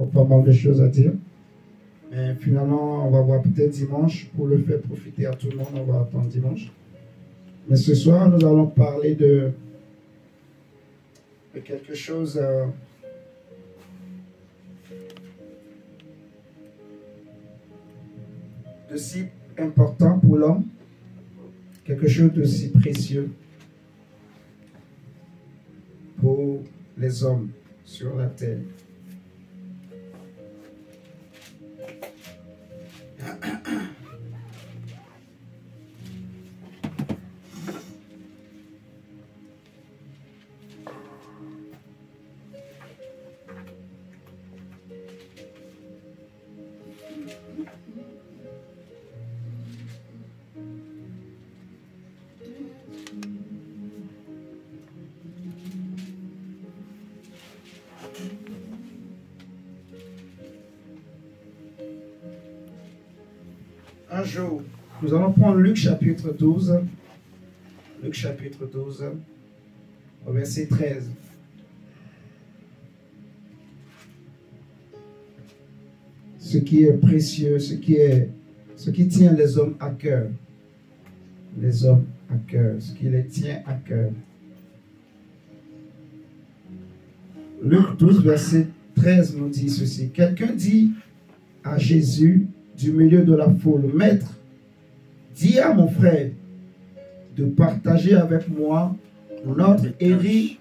pas mal de choses à dire. Mais finalement, on va voir peut-être dimanche pour le faire profiter à tout le monde. On va attendre dimanche. Mais ce soir, nous allons parler de quelque chose de si important pour l'homme, quelque chose de si précieux pour les hommes sur la terre. Un jour, nous allons prendre Luc chapitre 12, Luc chapitre 12, au verset 13. Ce qui est précieux, ce qui tient les hommes à cœur. Les hommes à cœur, ce qui les tient à cœur. Luc 12, verset 13 nous dit ceci. Quelqu'un dit à Jésus du milieu de la foule, Maître, dis à mon frère de partager avec moi notre héritage.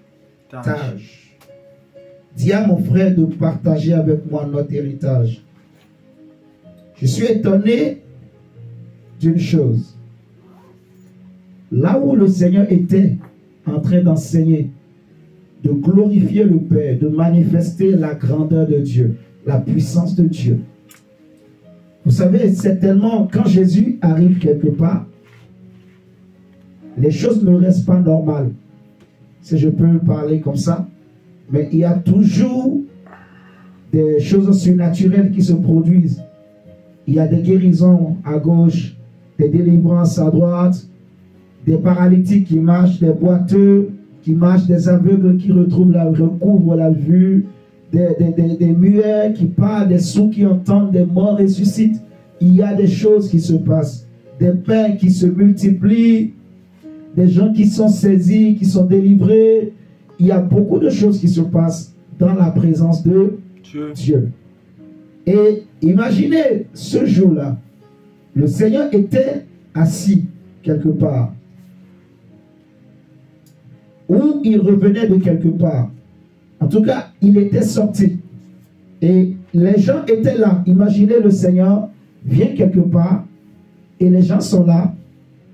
Dis à mon frère de partager avec moi notre héritage. Je suis étonné d'une chose. Là où le Seigneur était en train d'enseigner, de glorifier le Père, de manifester la grandeur de Dieu, la puissance de Dieu. Vous savez, c'est tellement, quand Jésus arrive quelque part, les choses ne restent pas normales. Si je peux parler comme ça, mais il y a toujours des choses surnaturelles qui se produisent. Il y a des guérisons à gauche, des délivrances à droite, des paralytiques qui marchent, des boiteux qui marchent, des aveugles qui recouvrent la vue, des muets qui parlent, des sourds qui entendent, des morts ressuscitent. Il y a des choses qui se passent, des pains qui se multiplient, des gens qui sont saisis, qui sont délivrés. Il y a beaucoup de choses qui se passent dans la présence de Dieu. Et imaginez ce jour-là, le Seigneur était assis quelque part, ou il revenait de quelque part. En tout cas, il était sorti. Et les gens étaient là. Imaginez, le Seigneur vient quelque part et les gens sont là.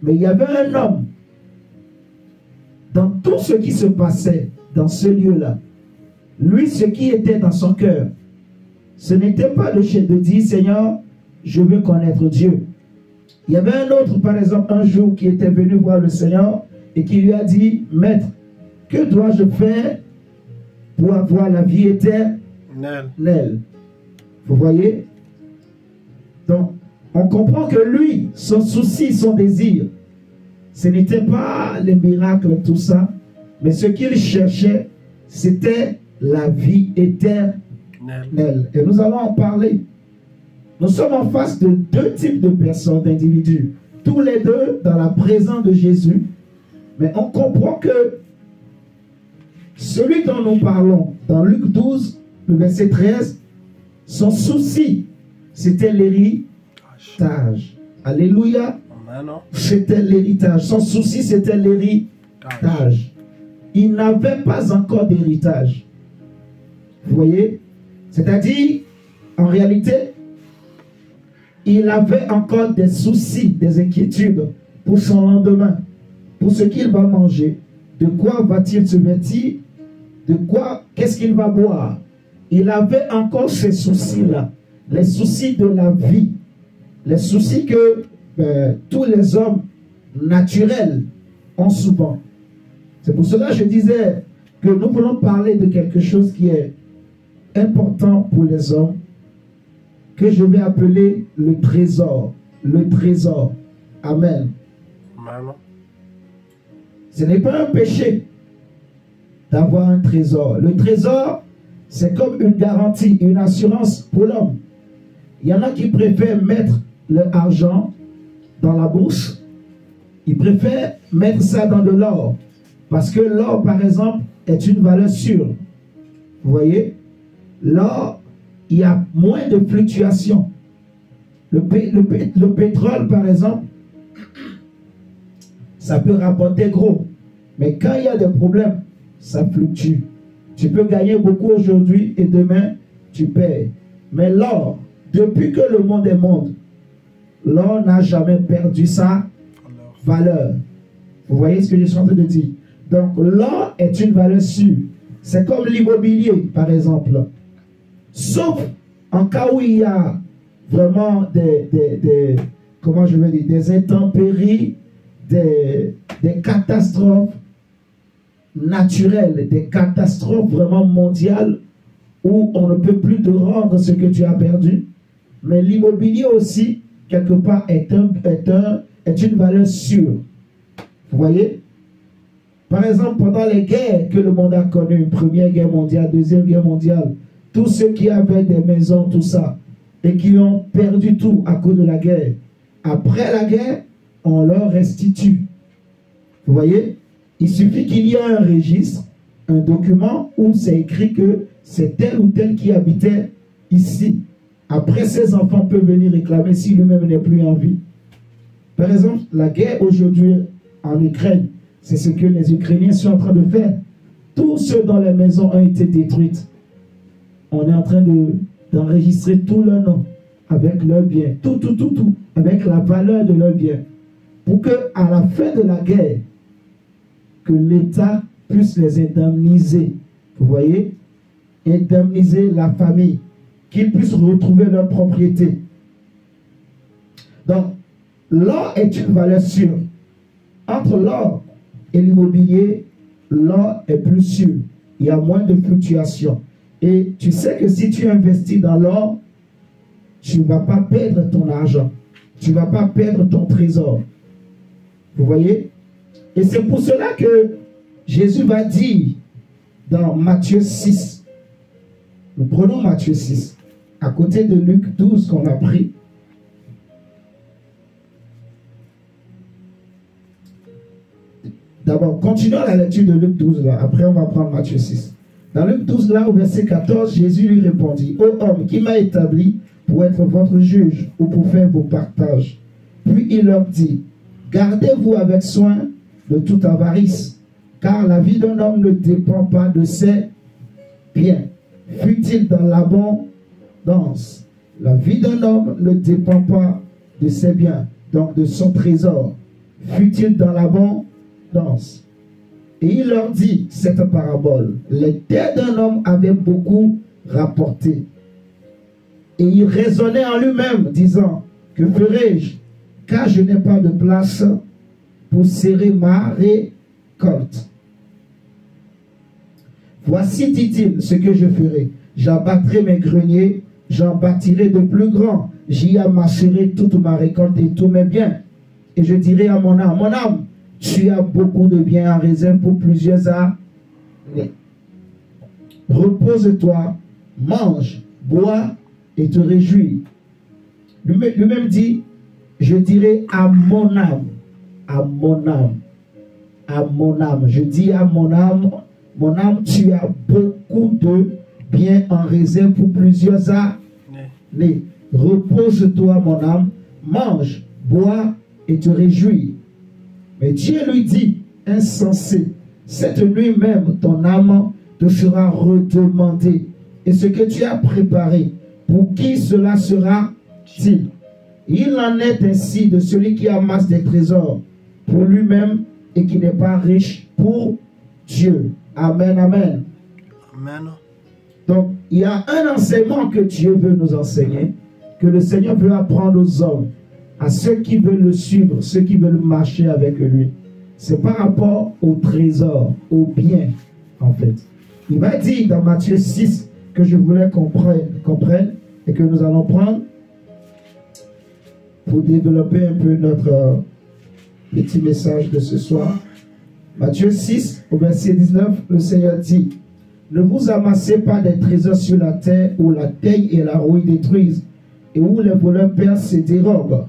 Mais il y avait un homme dans tout ce qui se passait dans ce lieu-là. Lui, ce qui était dans son cœur, ce n'était pas le chef de dire, Seigneur, je veux connaître Dieu. Il y avait un autre, par exemple, un jour qui était venu voir le Seigneur et qui lui a dit, Maître, que dois-je faire pour avoir la vie éternelle? Vous voyez? Donc, on comprend que lui, son souci, son désir, ce n'était pas les miracles, tout ça, mais ce qu'il cherchait, c'était la vie éternelle. Et nous allons en parler. Nous sommes en face de deux types de personnes, d'individus, tous les deux dans la présence de Jésus, mais on comprend que celui dont nous parlons dans Luc 12, le verset 13, son souci, c'était l'héritage. Alléluia. C'était l'héritage. Son souci, c'était l'héritage. Il n'avait pas encore d'héritage. Vous voyez? C'est-à-dire, en réalité, il avait encore des soucis, des inquiétudes pour son lendemain, pour ce qu'il va manger, de quoi va-t-il se vêtir, de quoi, qu'est-ce qu'il va boire. Il avait encore ces soucis-là, les soucis de la vie, les soucis que tous les hommes naturels ont souvent. C'est pour cela que je disais que nous voulons parler de quelque chose qui est important pour les hommes, que je vais appeler le trésor. Le trésor. Amen. Amen. Ce n'est pas un péché d'avoir un trésor. Le trésor, c'est comme une garantie, une assurance pour l'homme. Il y en a qui préfèrent mettre leur argent dans la bourse. Ils préfèrent mettre ça dans de l'or. Parce que l'or, par exemple, est une valeur sûre. Vous voyez? L'or, il y a moins de fluctuations. Le pétrole, par exemple, ça peut rapporter gros. Mais quand il y a des problèmes, ça fluctue. Tu peux gagner beaucoup aujourd'hui et demain, tu perds. Mais l'or, depuis que le monde est monde, l'or n'a jamais perdu sa valeur. Vous voyez ce que je suis en train de dire? Donc, l'or est une valeur sûre. C'est comme l'immobilier, par exemple. Sauf en cas où il y a vraiment comment je veux dire, des intempéries, des catastrophes naturelles, des catastrophes vraiment mondiales où on ne peut plus te rendre ce que tu as perdu. Mais l'immobilier aussi, quelque part, est une valeur sûre. Vous voyez? Par exemple, pendant les guerres que le monde a connues, Première Guerre mondiale, Deuxième Guerre mondiale, tous ceux qui avaient des maisons, tout ça, et qui ont perdu tout à cause de la guerre, après la guerre, on leur restitue. Vous voyez? Il suffit qu'il y ait un registre, un document où c'est écrit que c'est tel ou tel qui habitait ici. Après, ses enfants peuvent venir réclamer si lui-même n'est plus en vie. Par exemple, la guerre aujourd'hui en Ukraine, c'est ce que les Ukrainiens sont en train de faire. Tous ceux dont les maisons ont été détruites, on est en train d'enregistrer tout leur nom avec leurs biens, tout, avec la valeur de leurs biens. Pour qu'à la fin de la guerre, que l'État puisse les indemniser. Vous voyez? Indemniser la famille, qu'ils puissent retrouver leur propriété. Donc, l'or est une valeur sûre. Entre l'or et l'immobilier, l'or est plus sûr. Il y a moins de fluctuations. Et tu sais que si tu investis dans l'or, tu ne vas pas perdre ton argent. Tu ne vas pas perdre ton trésor. Vous voyez? Et c'est pour cela que Jésus va dire dans Matthieu 6. Nous prenons Matthieu 6, à côté de Luc 12 qu'on a pris. D'abord, continuons la lecture de Luc 12 là. Après, on va prendre Matthieu 6. Dans Luc 12 là, au verset 14, Jésus lui répondit: ô homme, qui m'a établi pour être votre juge ou pour faire vos partages? Puis il leur dit: gardez-vous avec soin de toute avarice, car la vie d'un homme ne dépend pas de ses biens, fût-il dans l'abondance. La vie d'un homme ne dépend pas de ses biens, donc de son trésor, fût-il dans l'abondance. Et il leur dit cette parabole: les terres d'un homme avaient beaucoup rapporté. Et il raisonnait en lui-même, disant: que ferai-je, car je n'ai pas de place pour serrer ma récolte. Voici, dit-il, ce que je ferai. J'abattrai mes greniers, j'en bâtirai de plus grands. J'y amasserai toute ma récolte et tous mes biens. Et je dirai à mon âme, tu as beaucoup de biens en réserve pour plusieurs années. Repose-toi, mange, bois et te réjouis. Lui-même dit: je dirai à mon âme, je dis à mon âme, tu as beaucoup de biens en réserve pour plusieurs années. Repose-toi, mon âme, mange, bois et te réjouis. Mais Dieu lui dit: insensé, cette nuit même ton âme te sera redemandée. Et ce que tu as préparé, pour qui cela sera-t-il? Il en est ainsi de celui qui amasse des trésors pour lui-même et qui n'est pas riche pour Dieu. Amen, amen. Amen. Donc, il y a un enseignement que Dieu veut nous enseigner, que le Seigneur veut apprendre aux hommes, à ceux qui veulent le suivre, ceux qui veulent marcher avec lui. C'est par rapport au trésor, au bien, en fait. Il va dire dans Matthieu 6 que je voulais qu'on prenne et que nous allons prendre pour développer un peu notre petit message de ce soir. Matthieu 6, au verset 19, le Seigneur dit: ne vous amassez pas des trésors sur la terre où la teigne et la rouille détruisent et où les voleurs percent et dérobent.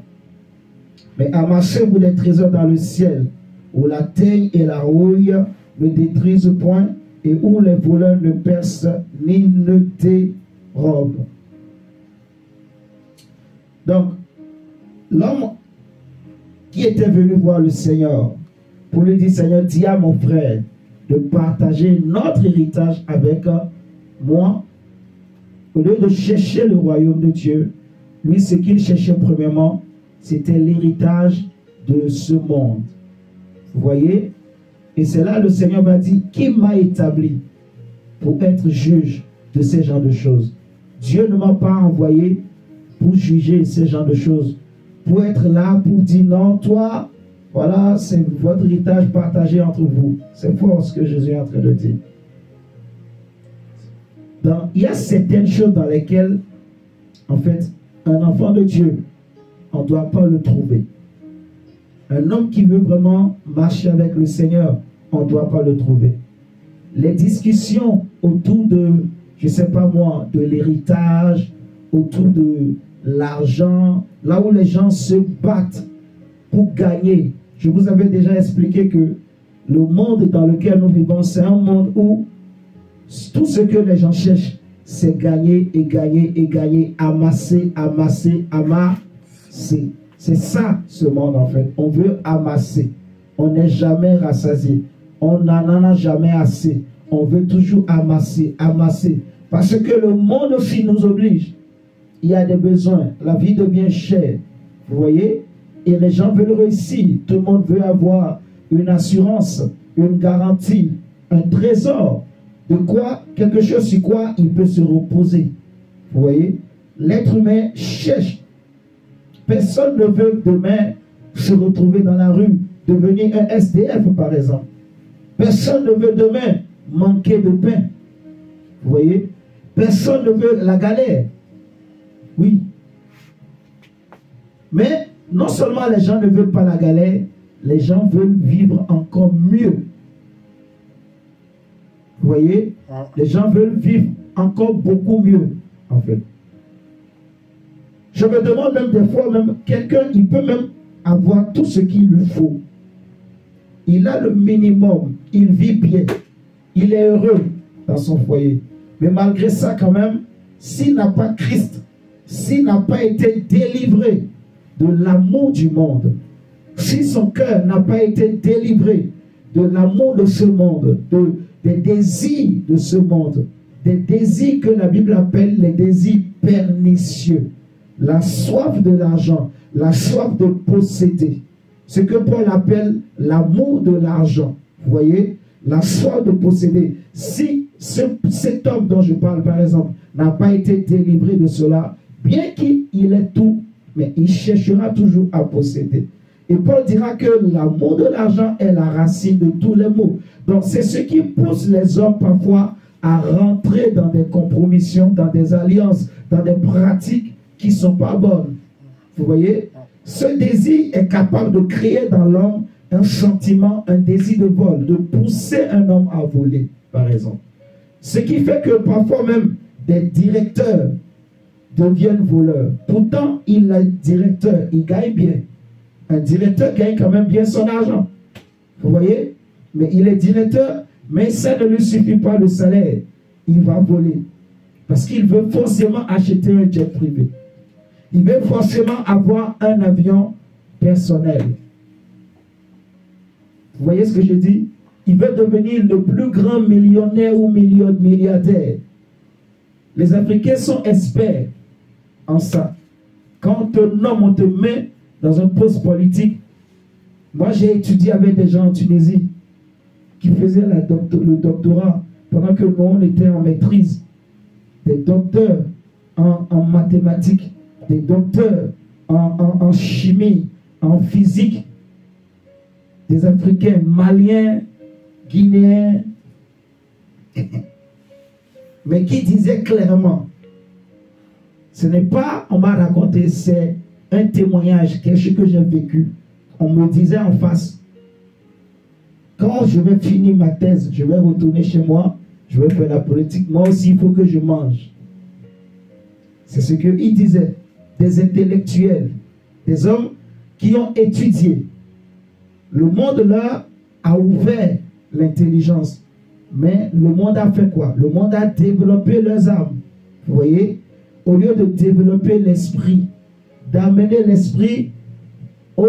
Mais amassez-vous des trésors dans le ciel où la teigne et la rouille ne détruisent point et où les voleurs ne percent ni ne dérobent. Donc, l'homme qui était venu voir le Seigneur pour lui dire, Seigneur, dis à mon frère de partager notre héritage avec moi, au lieu de chercher le royaume de Dieu, lui, ce qu'il cherchait premièrement, c'était l'héritage de ce monde. Vous voyez? Et c'est là le Seigneur va dire, qui m'a établi pour être juge de ces genres de choses? Dieu ne m'a pas envoyé pour juger ces genres de choses, pour être là, pour dire non, toi, voilà, c'est votre héritage partagé entre vous. C'est fort ce que Jésus est en train de dire. Il y a certaines choses dans lesquelles, en fait, un enfant de Dieu, on ne doit pas le trouver. Un homme qui veut vraiment marcher avec le Seigneur, on ne doit pas le trouver. Les discussions autour de, je ne sais pas moi, de l'héritage, autour de l'argent, là où les gens se battent pour gagner. Je vous avais déjà expliqué que le monde dans lequel nous vivons, c'est un monde où tout ce que les gens cherchent, c'est gagner et gagner et gagner, amasser, amasser, amasser. C'est ça, ce monde en fait. On veut amasser. On n'est jamais rassasié. On n'en a jamais assez. On veut toujours amasser, amasser. Parce que le monde aussi nous oblige. Il y a des besoins. La vie devient chère. Vous voyez? Et les gens veulent réussir. Tout le monde veut avoir une assurance, une garantie, un trésor. De quoi, quelque chose sur quoi il peut se reposer. Vous voyez? L'être humain cherche. Personne ne veut demain se retrouver dans la rue, devenir un SDF par exemple. Personne ne veut demain manquer de pain. Vous voyez? Personne ne veut la galère. Oui. Mais non seulement les gens ne veulent pas la galère, les gens veulent vivre encore mieux. Vous voyez? Les gens veulent vivre encore beaucoup mieux, en fait. Je me demande même des fois, même quelqu'un, il peut même avoir tout ce qu'il lui faut. Il a le minimum, il vit bien, il est heureux dans son foyer. Mais malgré ça, quand même, s'il n'a pas Christ, s'il n'a pas été délivré de l'amour du monde, si son cœur n'a pas été délivré de l'amour de ce monde, des désirs de ce monde, des désirs que la Bible appelle les désirs pernicieux, la soif de l'argent, la soif de posséder, ce que Paul appelle l'amour de l'argent, vous voyez, la soif de posséder. Si cet homme dont je parle par exemple n'a pas été délivré de cela, bien qu'il ait tout, mais il cherchera toujours à posséder. Et Paul dira que l'amour de l'argent est la racine de tous les maux. Donc c'est ce qui pousse les hommes parfois à rentrer dans des compromissions, dans des alliances, dans des pratiques qui ne sont pas bonnes. Vous voyez? Ce désir est capable de créer dans l'homme un sentiment, un désir de vol, de pousser un homme à voler, par exemple. Ce qui fait que parfois même des directeurs deviennent voleurs. Pourtant, il est directeur, il gagne bien. Un directeur gagne quand même bien son argent. Vous voyez? Mais il est directeur, mais ça ne lui suffit pas le salaire. Il va voler. Parce qu'il veut forcément acheter un jet privé. Il veut forcément avoir un avion personnel. Vous voyez ce que je dis? Il veut devenir le plus grand millionnaire ou milliardaire. Les Africains sont experts en ça. Quand un homme, on te met dans un poste politique, moi j'ai étudié avec des gens en Tunisie qui faisaient le doctorat pendant que nous on était en maîtrise. Des docteurs en mathématiques, des docteurs en chimie, en physique, des Africains, Maliens, Guinéens, mais qui disaient clairement, ce n'est pas, on m'a raconté, c'est un témoignage, quelque chose que j'ai vécu. On me disait en face, quand je vais finir ma thèse, je vais retourner chez moi, je veux faire la politique, moi aussi il faut que je mange. C'est ce qu'il disait. Des intellectuels, des hommes qui ont étudié. Le monde leur a ouvert l'intelligence. Mais le monde a fait quoi? Le monde a développé leurs âmes. Vous voyez? Au lieu de développer l'esprit, d'amener l'esprit aux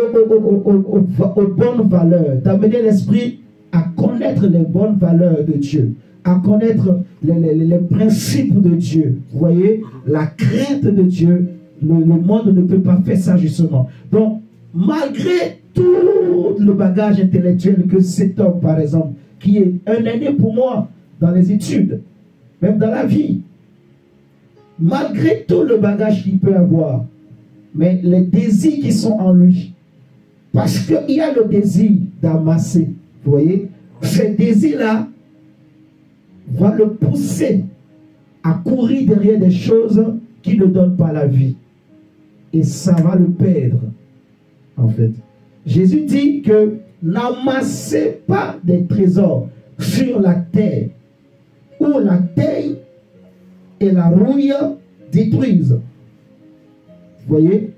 bonnes valeurs, d'amener l'esprit à connaître les bonnes valeurs de Dieu, à connaître les principes de Dieu. Vous voyez? La crainte de Dieu, le monde ne peut pas faire ça justement. Donc, malgré tout le bagage intellectuel que cet homme, par exemple, qui est un aîné pour moi dans les études, même dans la vie, malgré tout le bagage qu'il peut avoir, mais les désirs qui sont en lui, parce qu'il y a le désir d'amasser, vous voyez, ce désir-là va le pousser à courir derrière des choses qui ne donnent pas la vie. Et ça va le perdre, en fait. Jésus dit que n'amassez pas des trésors sur la terre, où la terre et la rouille détruisent. Vous voyez?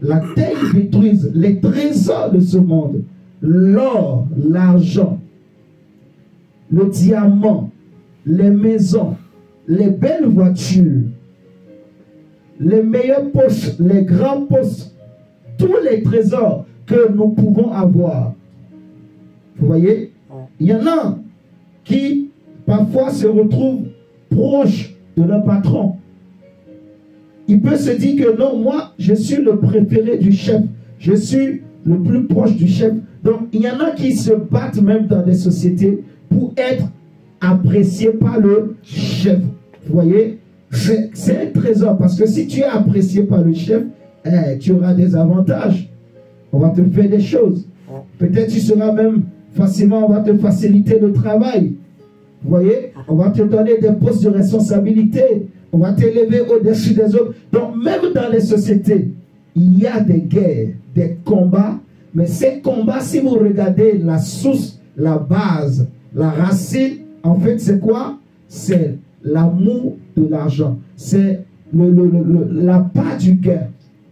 La terre détruise les trésors de ce monde. L'or, l'argent, le diamant, les maisons, les belles voitures, les meilleurs postes, les grands postes, tous les trésors que nous pouvons avoir. Vous voyez? Il y en a qui parfois se retrouvent proches de leur patron. Il peut se dire que non, moi, je suis le préféré du chef. Je suis le plus proche du chef. Donc, il y en a qui se battent même dans des sociétés pour être appréciés par le chef. Vous voyez? C'est un trésor parce que si tu es apprécié par le chef, tu auras des avantages. On va te faire des choses. Peut-être tu seras même facilement, on va te faciliter le travail. Vous voyez? On va te donner des postes de responsabilité. On va t'élever au-dessus des autres. Donc, même dans les sociétés, il y a des guerres, des combats. Mais ces combats, si vous regardez la source, la base, la racine, en fait, c'est quoi? C'est l'amour de l'argent. C'est la part du gain.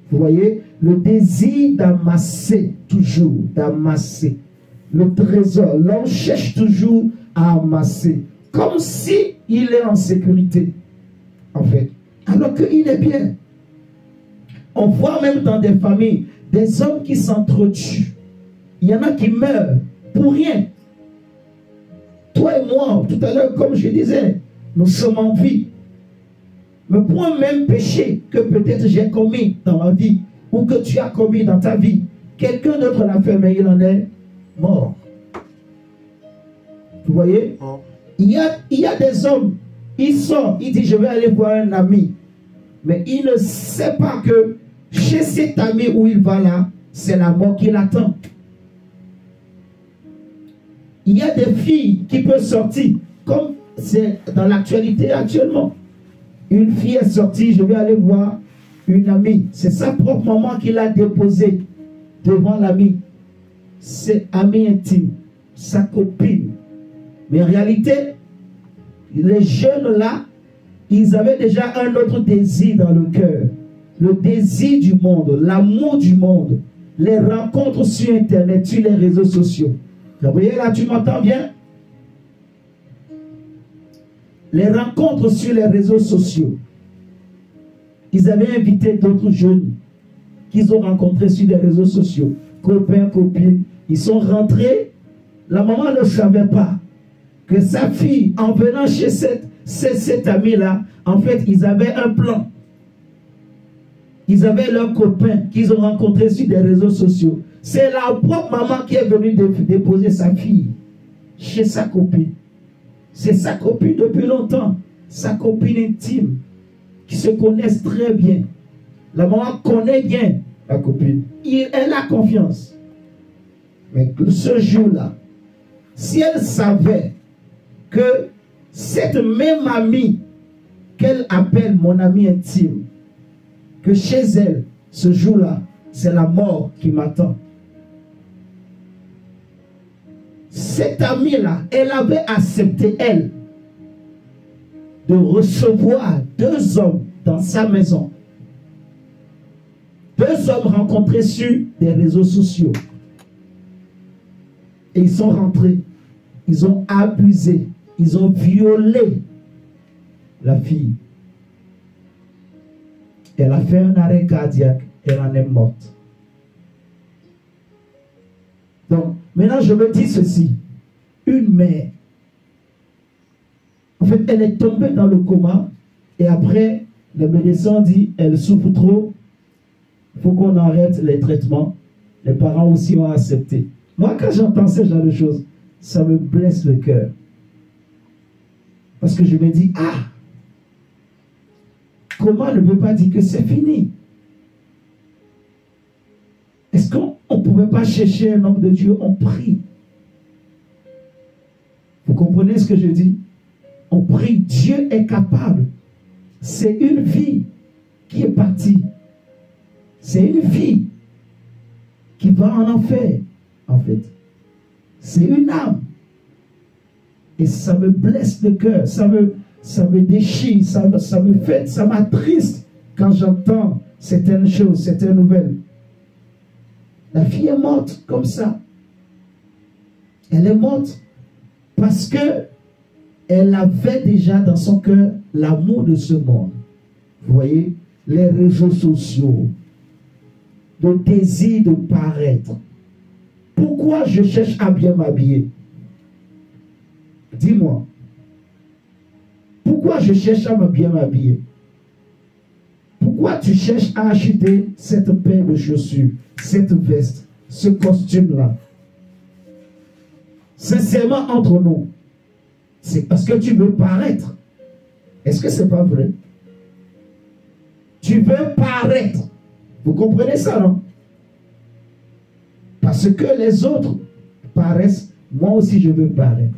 Vous voyez? Le désir d'amasser, toujours, d'amasser. Le trésor, l'homme cherche toujours à amasser. Comme si il est en sécurité. En fait, alors qu'il est bien. On voit même dans des familles des hommes qui s'entretuent. Il y en a qui meurent pour rien. Toi et moi, tout à l'heure, comme je disais, nous sommes en vie. Mais pour un même péché que peut-être j'ai commis dans ma vie, ou que tu as commis dans ta vie, quelqu'un d'autre l'a fait, mais il en est mort. Vous voyez? Il y a des hommes. Il sort, il dit je vais aller voir un ami. Mais il ne sait pas que chez cet ami où il va là, c'est la mort qui l'attend. Il y a des filles qui peuvent sortir, comme c'est dans l'actualité actuellement. Une fille est sortie, je vais aller voir une amie. C'est sa propre maman qui l'a déposée devant l'ami. C'est ami intime, sa copine. Mais en réalité, les jeunes là, ils avaient déjà un autre désir dans le cœur. Le désir du monde, l'amour du monde. Les rencontres sur Internet, sur les réseaux sociaux. Gabriel, là, tu m'entends bien? Les rencontres sur les réseaux sociaux. Ils avaient invité d'autres jeunes qu'ils ont rencontrés sur les réseaux sociaux. Copains, copines. Ils sont rentrés. La maman ne savait pas que sa fille, en venant chez cet ami-là, en fait, ils avaient un plan. Ils avaient leurs copains qu'ils ont rencontrés sur des réseaux sociaux. C'est la propre maman qui est venue déposer sa fille chez sa copine. C'est sa copine depuis longtemps. Sa copine intime. Qui se connaissent très bien. La maman connaît bien la copine. Elle a confiance. Mais ce jour-là, si elle savait que cette même amie qu'elle appelle mon amie intime, que chez elle, ce jour-là, c'est la mort qui m'attend. Cette amie-là, elle avait accepté, elle, de recevoir 2 hommes dans sa maison. 2 hommes rencontrés sur des réseaux sociaux. Et ils sont rentrés. Ils ont abusé. Ils ont violé la fille. Elle a fait un arrêt cardiaque. Elle en est morte. Donc, maintenant, je me dis ceci. Une mère, en fait, elle est tombée dans le coma. Et après, le médecin dit, elle souffre trop. Il faut qu'on arrête les traitements. Les parents aussi ont accepté. Moi, quand j'entends ce genre de choses, ça me blesse le cœur. Parce que je me dis, ah, comment ne veut pas dire que c'est fini? Est-ce qu'on ne pouvait pas chercher un homme de Dieu? On prie. Vous comprenez ce que je dis? On prie. Dieu est capable. C'est une vie qui est partie. C'est une vie qui va en enfer, en fait. C'est une âme. Et ça me blesse le cœur. Ça me déchire. Ça me fait, ça m'attriste quand j'entends certaines choses, certaines nouvelles. La fille est morte comme ça. Elle est morte parce que elle avait déjà dans son cœur l'amour de ce monde. Vous voyez, les réseaux sociaux, le désir de paraître. Pourquoi je cherche à bien m'habiller? Dis-moi. Pourquoi je cherche à bien m'habiller? Pourquoi tu cherches à acheter cette paire de chaussures, cette veste, ce costume-là? Sincèrement, entre nous, c'est parce que tu veux paraître. Est-ce que ce n'est pas vrai? Tu veux paraître. Vous comprenez ça, non? Parce que les autres paraissent, moi aussi je veux paraître.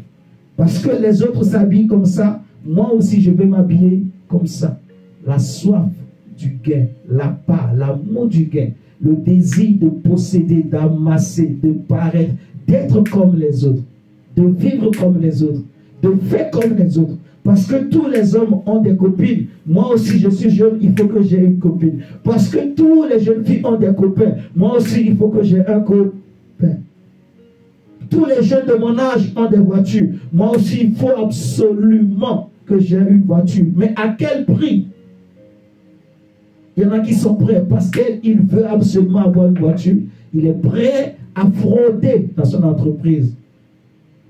Parce que les autres s'habillent comme ça, moi aussi je veux m'habiller comme ça. La soif du gain, la part, l'amour du gain, le désir de posséder, d'amasser, de paraître, d'être comme les autres, de vivre comme les autres, de faire comme les autres. Parce que tous les hommes ont des copines. Moi aussi, je suis jeune, il faut que j'ai une copine. Parce que tous les jeunes filles ont des copains. Moi aussi, il faut que j'ai un copain. Tous les jeunes de mon âge ont des voitures. Moi aussi, il faut absolument que j'ai une voiture. Mais à quel prix? Il y en a qui sont prêts parce qu'il veut absolument avoir une voiture. Il est prêt à frauder dans son entreprise.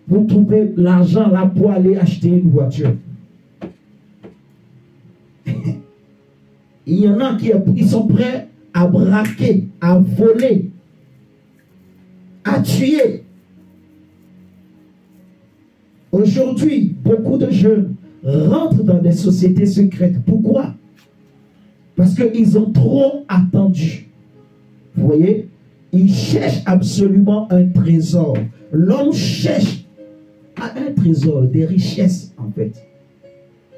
Vous trouvez l'argent là pour aller acheter une voiture. Il y en a qui sont prêts à braquer, à voler, à tuer. Aujourd'hui, beaucoup de jeunes rentrent dans des sociétés secrètes. Pourquoi? Parce qu'ils ont trop attendu. Vous voyez? Ils cherchent absolument un trésor. L'homme cherche un trésor, des richesses en fait.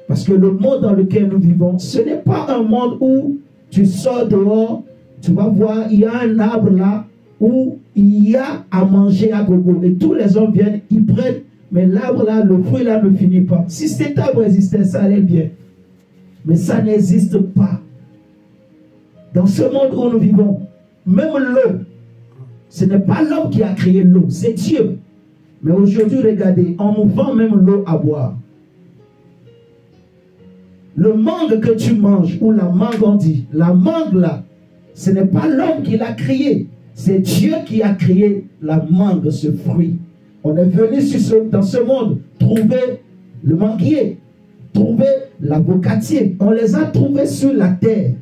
Parce que le monde dans lequel nous vivons, ce n'est pas un monde où tu sors dehors, tu vas voir, il y a un arbre là où il y a à manger à gogo. Et tous les hommes viennent, ils prennent, mais l'arbre là, le fruit là ne finit pas. Si cet arbre existait, ça allait bien. Mais ça n'existe pas. Dans ce monde où nous vivons, même l'eau, ce n'est pas l'homme qui a créé l'eau, c'est Dieu. Mais aujourd'hui, regardez, on nous vend même l'eau à boire. Le mangue que tu manges, ou la mangue on dit, la mangue là, ce n'est pas l'homme qui l'a créé. C'est Dieu qui a créé la mangue, ce fruit. On est venu dans ce monde trouver le manguier, trouver l'avocatier. On les a trouvés sur la terre.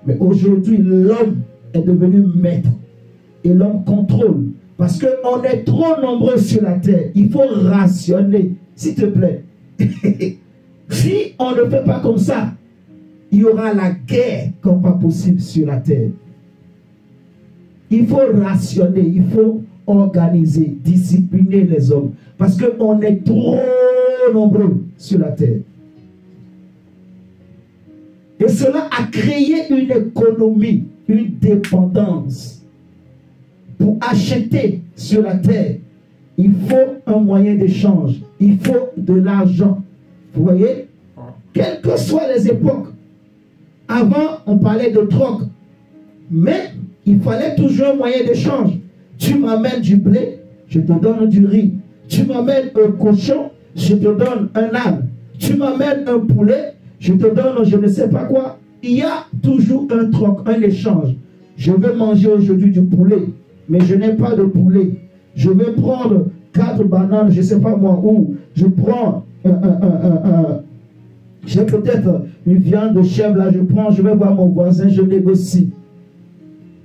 Mais aujourd'hui, l'homme est devenu maître. Et l'homme contrôle. Parce qu'on est trop nombreux sur la terre. Il faut rationner, s'il te plaît. Si on ne fait pas comme ça, il y aura la guerre comme pas possible sur la terre. Il faut rationner, il faut organiser, discipliner les hommes. Parce qu'on est trop nombreux sur la terre. Et cela a créé une économie, une dépendance. Pour acheter sur la terre, il faut un moyen d'échange. Il faut de l'argent. Vous voyez? quelles que soient les époques. Avant, on parlait de troc, mais il fallait toujours un moyen d'échange. Tu m'amènes du blé, je te donne du riz. Tu m'amènes un cochon, je te donne un âne. Tu m'amènes un poulet, je te donne je ne sais pas quoi. Il y a toujours un troc, un échange. Je veux manger aujourd'hui du poulet, mais je n'ai pas de poulet. Je vais prendre 4 bananes, je ne sais pas moi où. Je prends j'ai peut-être une viande de chèvre là, je vais voir mon voisin, je négocie.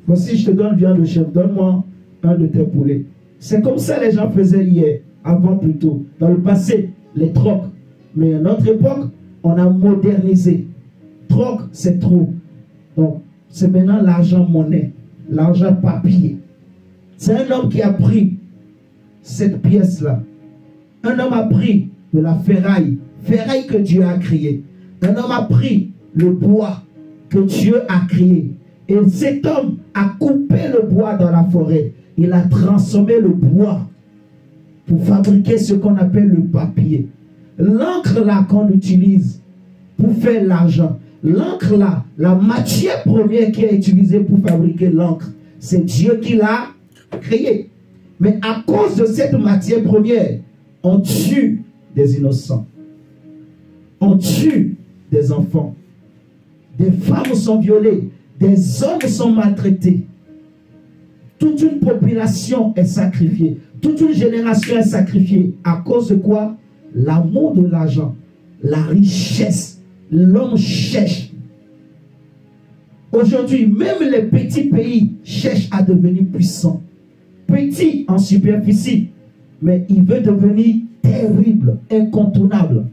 Voici, je te donne viande de chèvre, donne-moi un de tes poulets. C'est comme ça les gens faisaient hier, avant plutôt, dans le passé, les trocs. Mais à notre époque, on a modernisé. Troc, c'est trop. Donc, c'est maintenant l'argent monnaie, l'argent papier. C'est un homme qui a pris cette pièce-là. Un homme a pris de la ferraille, ferraille que Dieu a créée. Un homme a pris le bois que Dieu a créé. Et cet homme a coupé le bois dans la forêt. Il a transformé le bois pour fabriquer ce qu'on appelle le papier. L'encre là qu'on utilise pour faire l'argent, l'encre là, la matière première qui est utilisée pour fabriquer l'encre, c'est Dieu qui l'a créé. Mais à cause de cette matière première, on tue des innocents. On tue des enfants. Des femmes sont violées. Des hommes sont maltraités. Toute une population est sacrifiée. Toute une génération est sacrifiée. À cause de quoi? L'amour de l'argent. La richesse. L'homme cherche. Aujourd'hui, même les petits pays cherchent à devenir puissants. Petits en superficie. Mais il veut devenir terrible, incontournable.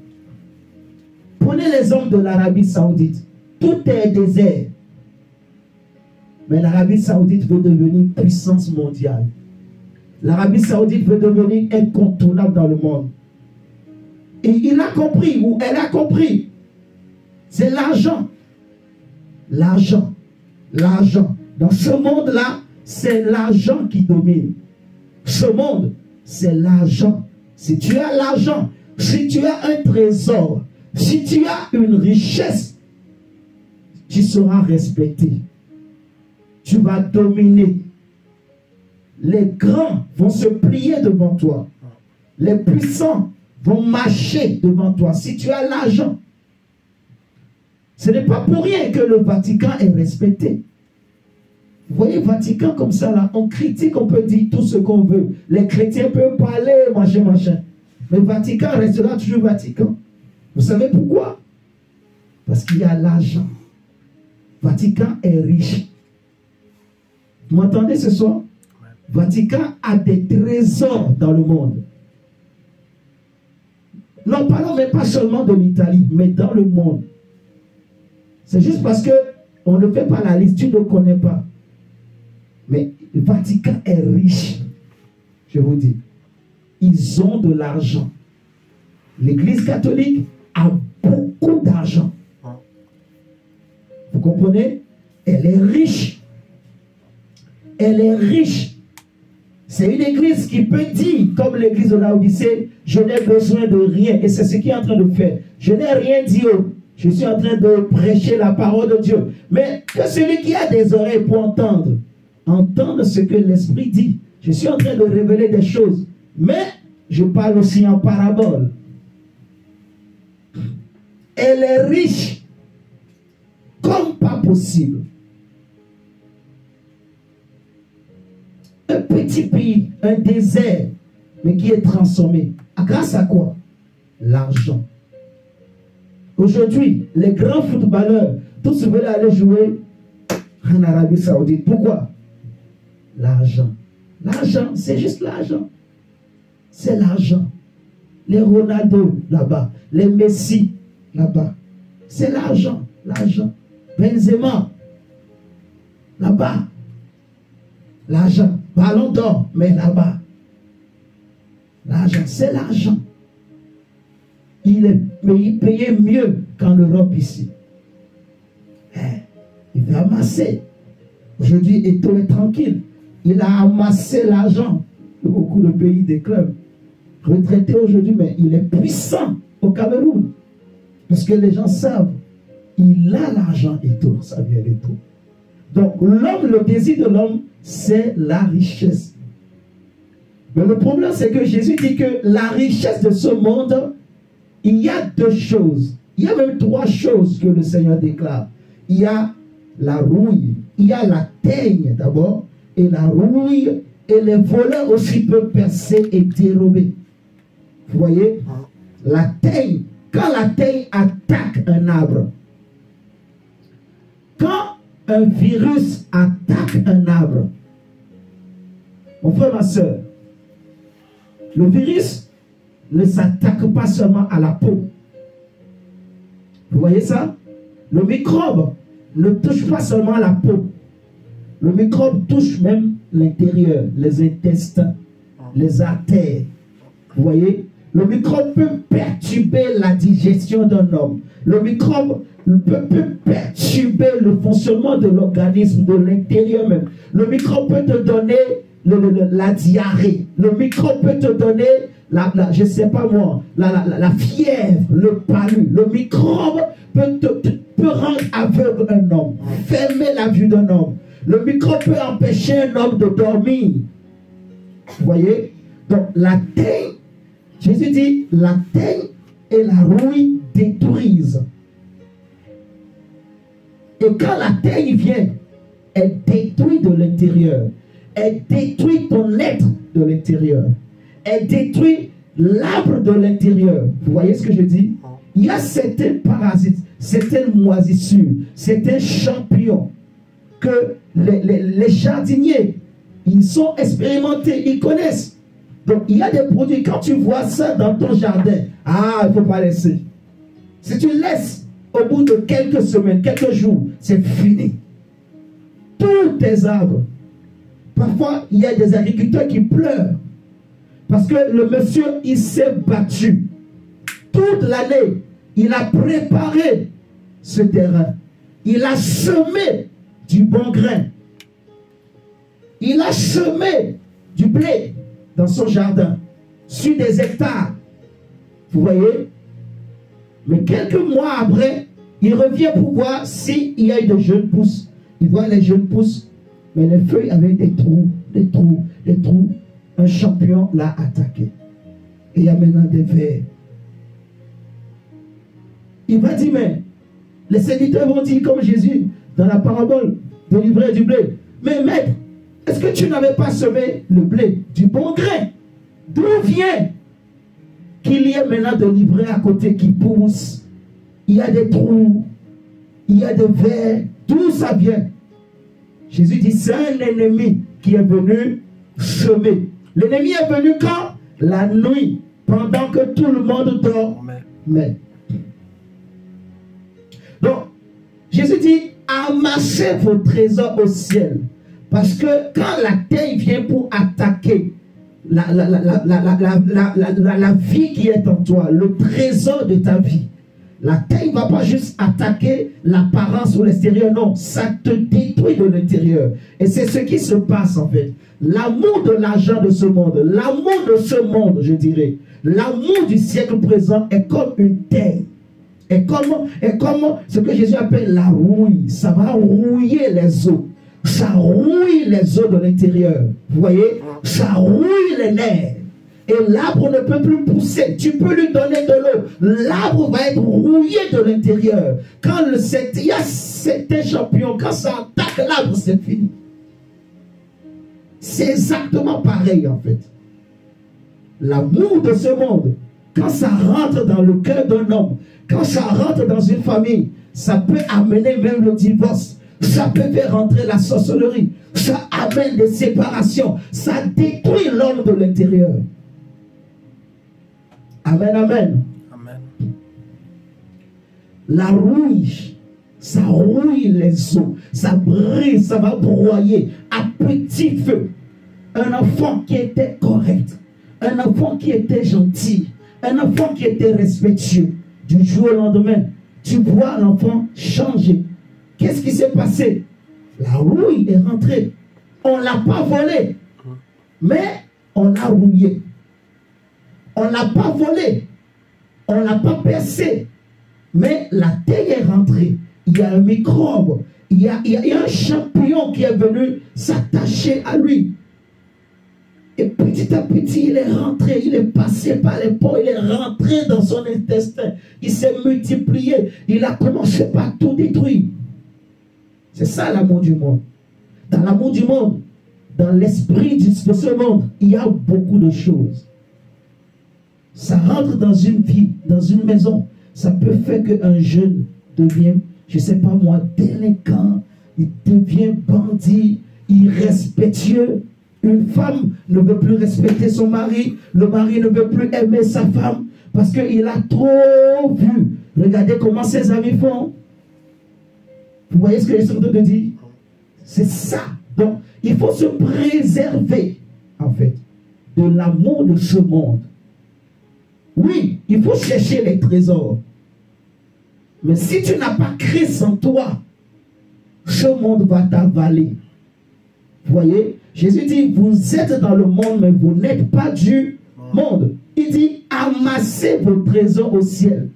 Prenez l'exemple de l'Arabie Saoudite. Tout est désert. Mais l'Arabie Saoudite veut devenir puissance mondiale. L'Arabie Saoudite veut devenir incontournable dans le monde. Et il a compris, ou elle a compris. C'est l'argent. L'argent. L'argent. Dans ce monde-là, c'est l'argent qui domine. Ce monde, c'est l'argent. Si tu as l'argent, si tu as un trésor, si tu as une richesse, tu seras respecté. Tu vas dominer. Les grands vont se plier devant toi. Les puissants vont marcher devant toi. Si tu as l'argent, ce n'est pas pour rien que le Vatican est respecté. Vous voyez le Vatican comme ça là, on critique, on peut dire tout ce qu'on veut. Les chrétiens peuvent parler, machin. Mais le Vatican restera toujours Vatican. Vous savez pourquoi? Parce qu'il y a l'argent. Vatican est riche. Vous m'entendez ce soir? Vatican a des trésors dans le monde. Non, parlons même pas seulement de l'Italie, mais dans le monde. C'est juste parce que on ne fait pas la liste, tu ne connais pas. Mais le Vatican est riche. Je vous dis. Ils ont de l'argent. L'Église catholique a beaucoup d'argent. Vous comprenez? Elle est riche. Elle est riche. C'est une église qui peut dire, comme l'église de Laodicée, je n'ai besoin de rien. Et c'est ce qu'il est en train de faire. Je n'ai rien dit. Je suis en train de prêcher la parole de Dieu. Mais que celui qui a des oreilles pour entendre, entendre ce que l'Esprit dit. Je suis en train de révéler des choses. Mais je parle aussi en parabole. Elle est riche comme pas possible. Un petit pays, un désert, mais qui est transformé. Grâce à quoi? L'argent. Aujourd'hui, les grands footballeurs, tous veulent aller jouer en Arabie Saoudite. Pourquoi? L'argent. L'argent, c'est juste l'argent. C'est l'argent. Les Ronaldo là-bas, les Messi là-bas. C'est l'argent. L'argent. Benzema là-bas. L'argent. Ballon d'or, mais là-bas. L'argent, c'est l'argent. Il est payé mieux qu'en Europe ici. Il va amasser. Aujourd'hui, Eto'o est tranquille. Il a amassé l'argent de beaucoup de pays, des clubs. Retraité aujourd'hui, mais il est puissant au Cameroun. Parce que les gens savent, il a l'argent et tout, ça vient et tout. Donc l'homme, le désir de l'homme, c'est la richesse. Mais le problème, c'est que Jésus dit que la richesse de ce monde, il y a deux choses. Il y a même trois choses que le Seigneur déclare. Il y a la rouille, il y a la teigne d'abord, et la rouille, et les voleurs aussi peuvent percer et dérober. Vous voyez? La teigne, quand la teigne attaque un arbre, quand un virus attaque un arbre, mon frère, ma soeur, le virus ne s'attaque pas seulement à la peau. Vous voyez ça? Le microbe ne touche pas seulement la peau. Le microbe touche même l'intérieur, les intestins, les artères. Vous voyez? Le microbe peut perturber la digestion d'un homme. Le microbe peut perturber le fonctionnement de l'organisme, de l'intérieur même. Le microbe peut te donner la diarrhée. Le microbe peut te donner, je ne sais pas moi, la fièvre, le palu. Le microbe peut rendre aveugle un homme, fermer la vue d'un homme. Le microbe peut empêcher un homme de dormir. Vous voyez? Donc la teigne, Jésus dit, la teigne et la rouille détruisent. Et quand la teigne vient, elle détruit de l'intérieur. Elle détruit ton être de l'intérieur. Elle détruit l'arbre de l'intérieur. Vous voyez ce que je dis? Il y a certains parasites, certaines moisissures, certains champignons que les jardiniers, ils sont expérimentés, ils connaissent. Donc il y a des produits, quand tu vois ça dans ton jardin, il ne faut pas laisser. Si tu laisses, au bout de quelques semaines, quelques jours, c'est fini. Tous tes arbres. Parfois, il y a des agriculteurs qui pleurent. Parce que le monsieur, il s'est battu. Toute l'année, il a préparé ce terrain. Il a semé du bon grain. Il a semé du blé dans son jardin, sur des hectares. Vous voyez? Mais quelques mois après, il revient pour voir s'il y a eu de jeunes pousses. Il voit les jeunes pousses, mais les feuilles avaient des trous, des trous, des trous. Un champignon l'a attaqué. Et il y a maintenant des vers. Il va dire, mais les serviteurs vont dire comme Jésus dans la parabole de l'ivraie du blé. Mais maître, est-ce que tu n'avais pas semé le blé du bon grain? D'où vient qu'il y ait maintenant de l'ivraie à côté qui pousse? Il y a des trous, il y a des vers. D'où ça vient? Jésus dit, c'est un ennemi qui est venu semer. L'ennemi est venu quand? La nuit, pendant que tout le monde dort. Mais donc, Jésus dit, amassez vos trésors au ciel. Parce que quand la terre vient pour attaquer la vie qui est en toi, le trésor de ta vie, la terre ne va pas juste attaquer l'apparence ou l'extérieur, non, ça te détruit de l'intérieur. Et c'est ce qui se passe en fait. L'amour de l'argent de ce monde, l'amour de ce monde, je dirais, l'amour du siècle présent est comme une terre. Et comme ce que Jésus appelle la rouille, ça va rouiller les os. Ça rouille les os de l'intérieur. Vous voyez? Ça rouille les nerfs. Et l'arbre ne peut plus pousser. Tu peux lui donner de l'eau. L'arbre va être rouillé de l'intérieur. Quand il y a certains champignons, quand ça attaque l'arbre, c'est fini. C'est exactement pareil en fait. L'amour de ce monde, quand ça rentre dans le cœur d'un homme, quand ça rentre dans une famille, ça peut amener même le divorce. Ça peut faire rentrer la sorcellerie. Ça amène des séparations. Ça détruit l'homme de l'intérieur. Amen, amen. Amen. La rouille, ça rouille les os. Ça brille, ça va broyer à petit feu. Un enfant qui était correct. Un enfant qui était gentil. Un enfant qui était respectueux. Du jour au lendemain, tu vois l'enfant changer. Qu'est-ce qui s'est passé? La rouille est rentrée. On ne l'a pas volé, mais on l'a rouillé. On ne l'a pas volé. On ne l'a pas percé. Mais la taille est rentrée. Il y a un microbe. Il y a un champignon qui est venu s'attacher à lui. Et petit à petit, il est rentré, il est passé par les pores, il est rentré dans son intestin. Il s'est multiplié. Il a commencé par tout détruire. C'est ça l'amour du monde. Dans l'amour du monde, dans l'esprit de ce monde, il y a beaucoup de choses. Ça rentre dans une vie, dans une maison. Ça peut faire qu'un jeune devienne, je ne sais pas moi, délinquant. Il devient bandit, irrespectueux. Une femme ne veut plus respecter son mari. Le mari ne veut plus aimer sa femme parce qu'il a trop vu. Regardez comment ses amis font. Vous voyez ce que je suis en train de dire? C'est ça. Donc, il faut se préserver, en fait, de l'amour de ce monde. Oui, il faut chercher les trésors. Mais si tu n'as pas Christ en toi, ce monde va t'avaler. Vous voyez? Jésus dit, vous êtes dans le monde, mais vous n'êtes pas du monde. Il dit, amassez vos trésors au ciel.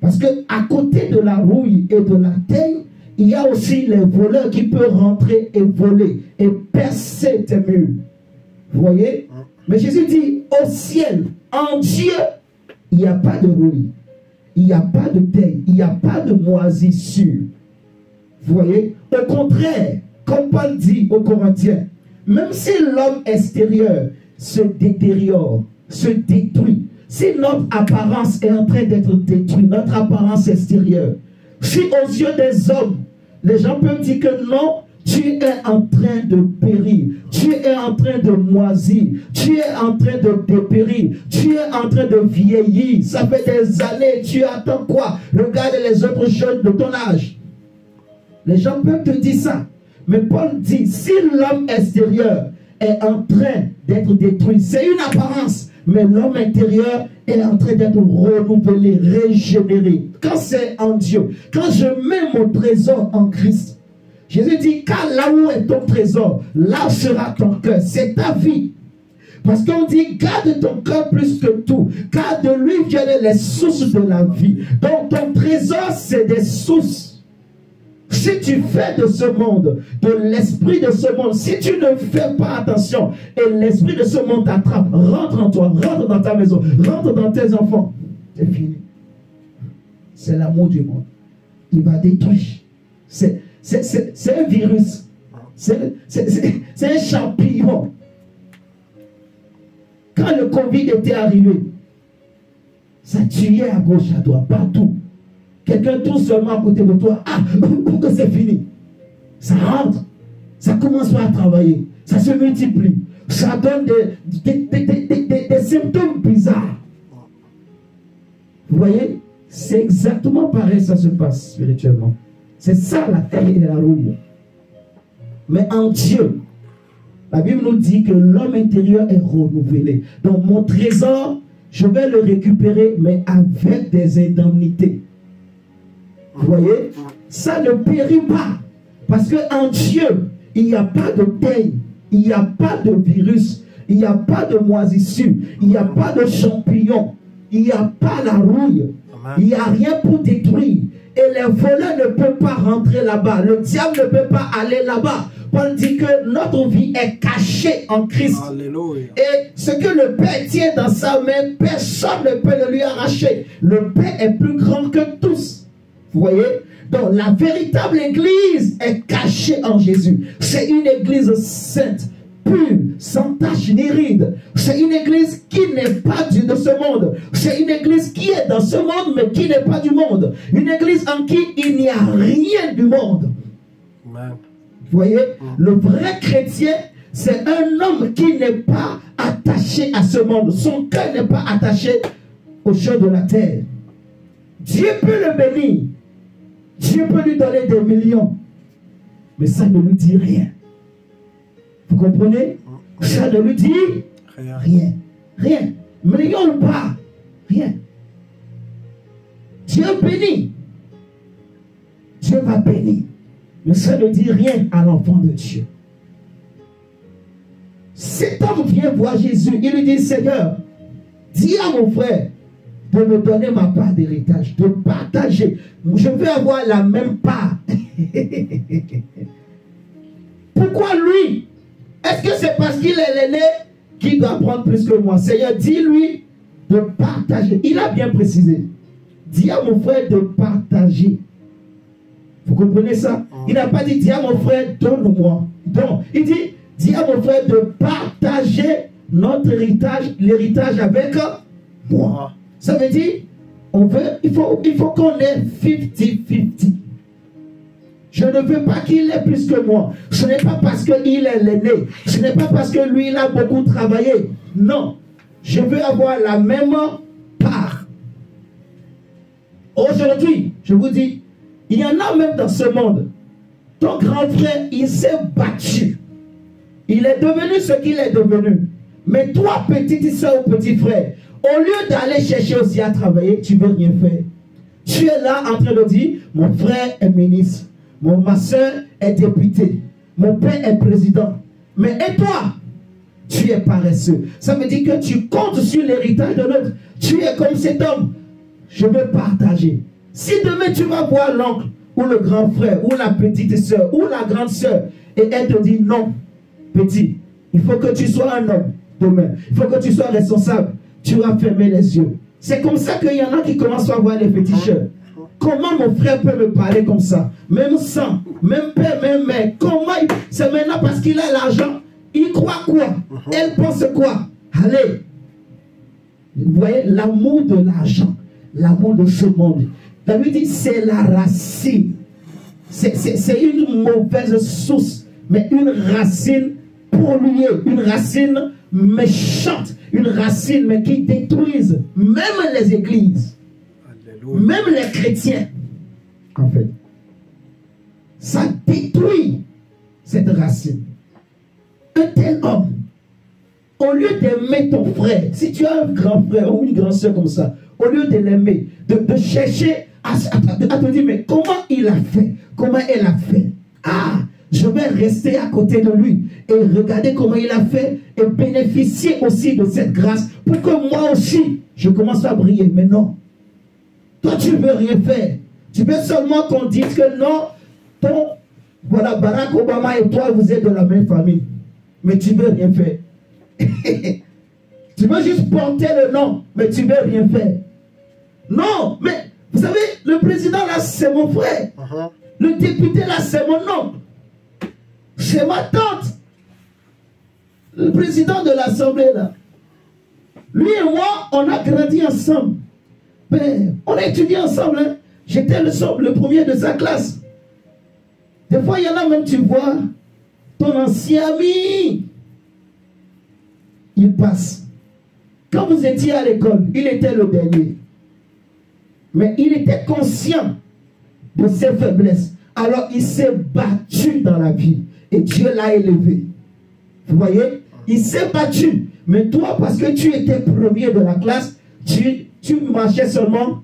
Parce que à côté de la rouille et de la taille, il y a aussi les voleurs qui peuvent rentrer et voler et percer tes murs. Vous voyez? Mais Jésus dit, au ciel, en Dieu, il n'y a pas de rouille. Il n'y a pas de taille. Il n'y a pas de moisissure. Vous voyez? Au contraire, comme Paul dit aux Corinthiens, même si l'homme extérieur se détériore, se détruit, si notre apparence est en train d'être détruite, notre apparence extérieure, si aux yeux des hommes, les gens peuvent dire que non, tu es en train de périr, tu es en train de moisir, tu es en train de dépérir, tu es en train de vieillir, ça fait des années, tu attends quoi? Regarde les autres jeunes de ton âge. Les gens peuvent te dire ça. Mais Paul dit, si l'homme extérieur est en train d'être détruit, c'est une apparence, mais l'homme intérieur est en train d'être renouvelé, régénéré. Quand c'est en Dieu, quand je mets mon trésor en Christ, Jésus dit, car là où est ton trésor, là sera ton cœur, c'est ta vie. Parce qu'on dit, garde ton cœur plus que tout, car de lui viennent les sources de la vie. Donc ton trésor, c'est des sources. Si tu fais de ce monde, de l'esprit de ce monde, si tu ne fais pas attention et l'esprit de ce monde t'attrape, rentre en toi, rentre dans ta maison, rentre dans tes enfants, c'est fini. C'est l'amour du monde. Il va détruire. C'est un virus. C'est un champignon. Quand le Covid était arrivé, ça tuait à gauche, à droite, partout. Quelqu'un tout seulement à côté de toi, ah, c'est fini. Ça rentre, ça commence à travailler, ça se multiplie, ça donne des symptômes bizarres. Vous voyez, c'est exactement pareil, ça se passe spirituellement. C'est ça la taille et la rouille. Mais en Dieu, la Bible nous dit que l'homme intérieur est renouvelé. Donc mon trésor, je vais le récupérer, mais avec des indemnités. Vous voyez, ça ne périt pas. Parce qu'en Dieu, il n'y a pas de taille, il n'y a pas de virus, il n'y a pas de moisissure, il n'y a pas de champignons, il n'y a pas la rouille, il n'y a rien pour détruire. Et les voleurs ne peuvent pas rentrer là-bas. Le diable ne peut pas aller là-bas. Paul dit que notre vie est cachée en Christ. Alléluia. Et ce que le Père tient dans sa main, personne ne peut le lui arracher. Le Père est plus grand que tous. Vous voyez? Donc la véritable église est cachée en Jésus. C'est une église sainte, pure, sans tache ni ride. C'est une église qui n'est pas de ce monde. C'est une église qui est dans ce monde, mais qui n'est pas du monde. Une église en qui il n'y a rien du monde. Amen. Vous voyez? Le vrai chrétien, c'est un homme qui n'est pas attaché à ce monde. Son cœur n'est pas attaché aux choses de la terre. Dieu peut le bénir. Dieu peut lui donner des millions. Mais ça ne lui dit rien. Vous comprenez? Ça ne lui dit rien. Rien. Millions ou pas. Rien. Dieu bénit. Dieu va bénir. Mais ça ne dit rien à l'enfant de Dieu. Cet homme vient voir Jésus. Il lui dit, Seigneur, dis à mon frère de me donner ma part d'héritage, de partager. Je veux avoir la même part. Pourquoi lui? Est-ce que c'est parce qu'il est l'aîné qu'il doit prendre plus que moi? Seigneur, dis-lui de partager. Il a bien précisé. Dis à mon frère de partager. Vous comprenez ça? Il n'a pas dit, dis à mon frère, donne-moi. Donc, il dit, dis à mon frère de partager notre héritage, l'héritage avec moi. Ça veut dire, il faut qu'on ait 50-50. Je ne veux pas qu'il ait plus que moi. Ce n'est pas parce qu'il est l'aîné. Ce n'est pas parce que lui, il a beaucoup travaillé. Non. Je veux avoir la même part. Aujourd'hui, je vous dis, il y en a même dans ce monde. Ton grand frère, il s'est battu. Il est devenu ce qu'il est devenu. Mais toi, petite soeur ou petit frère, au lieu d'aller chercher aussi à travailler, tu ne veux rien faire. Tu es là en train de dire, mon frère est ministre, ma soeur est députée, mon père est président. Mais et toi, tu es paresseux. Ça veut dire que tu comptes sur l'héritage de l'autre. Tu es comme cet homme. Je veux partager. Si demain tu vas voir l'oncle, ou le grand frère, ou la petite soeur, ou la grande soeur, et elle te dit non, petit, il faut que tu sois un homme demain. Il faut que tu sois responsable. Tu vas fermer les yeux. C'est comme ça qu'il y en a qui commencent à avoir les féticheurs. Comment mon frère peut me parler comme ça? Même sang, même père, même mère. Comment? C'est maintenant parce qu'il a l'argent. Il croit quoi? Elle pense quoi? Allez. Vous voyez, l'amour de l'argent, l'amour de ce monde. David dit, c'est la racine. C'est une mauvaise source, mais une racine polluée, une racine méchante, une racine mais qui détruise même les églises, même les chrétiens. En fait, ça détruit cette racine. Un tel homme, au lieu d'aimer ton frère, si tu as un grand frère ou une grande soeur comme ça, au lieu de l'aimer, de chercher à te dire, mais comment il a fait? Comment elle a fait? Ah, je vais rester à côté de lui et regarder comment il a fait et bénéficier aussi de cette grâce pour que moi aussi, je commence à briller. Mais non, toi tu ne veux rien faire. Tu veux seulement qu'on dise que non, voilà, Barack Obama et toi, vous êtes de la même famille. Mais tu ne veux rien faire. Tu veux juste porter le nom, mais tu ne veux rien faire. Non, mais vous savez, le président là, c'est mon frère. Le député là, c'est mon oncle. C'est ma tante. Le président de l'Assemblée là. Lui et moi, on a grandi ensemble. Ben, on a étudié ensemble. Hein. J'étais le premier de sa classe. Des fois, il y en a même, tu vois, ton ancien ami, il passe. Quand vous étiez à l'école, il était le dernier. Mais il était conscient de ses faiblesses. Alors, il s'est battu dans la vie. Et Dieu l'a élevé. Vous voyez? Il s'est battu. Mais toi, parce que tu étais premier de la classe, tu marchais seulement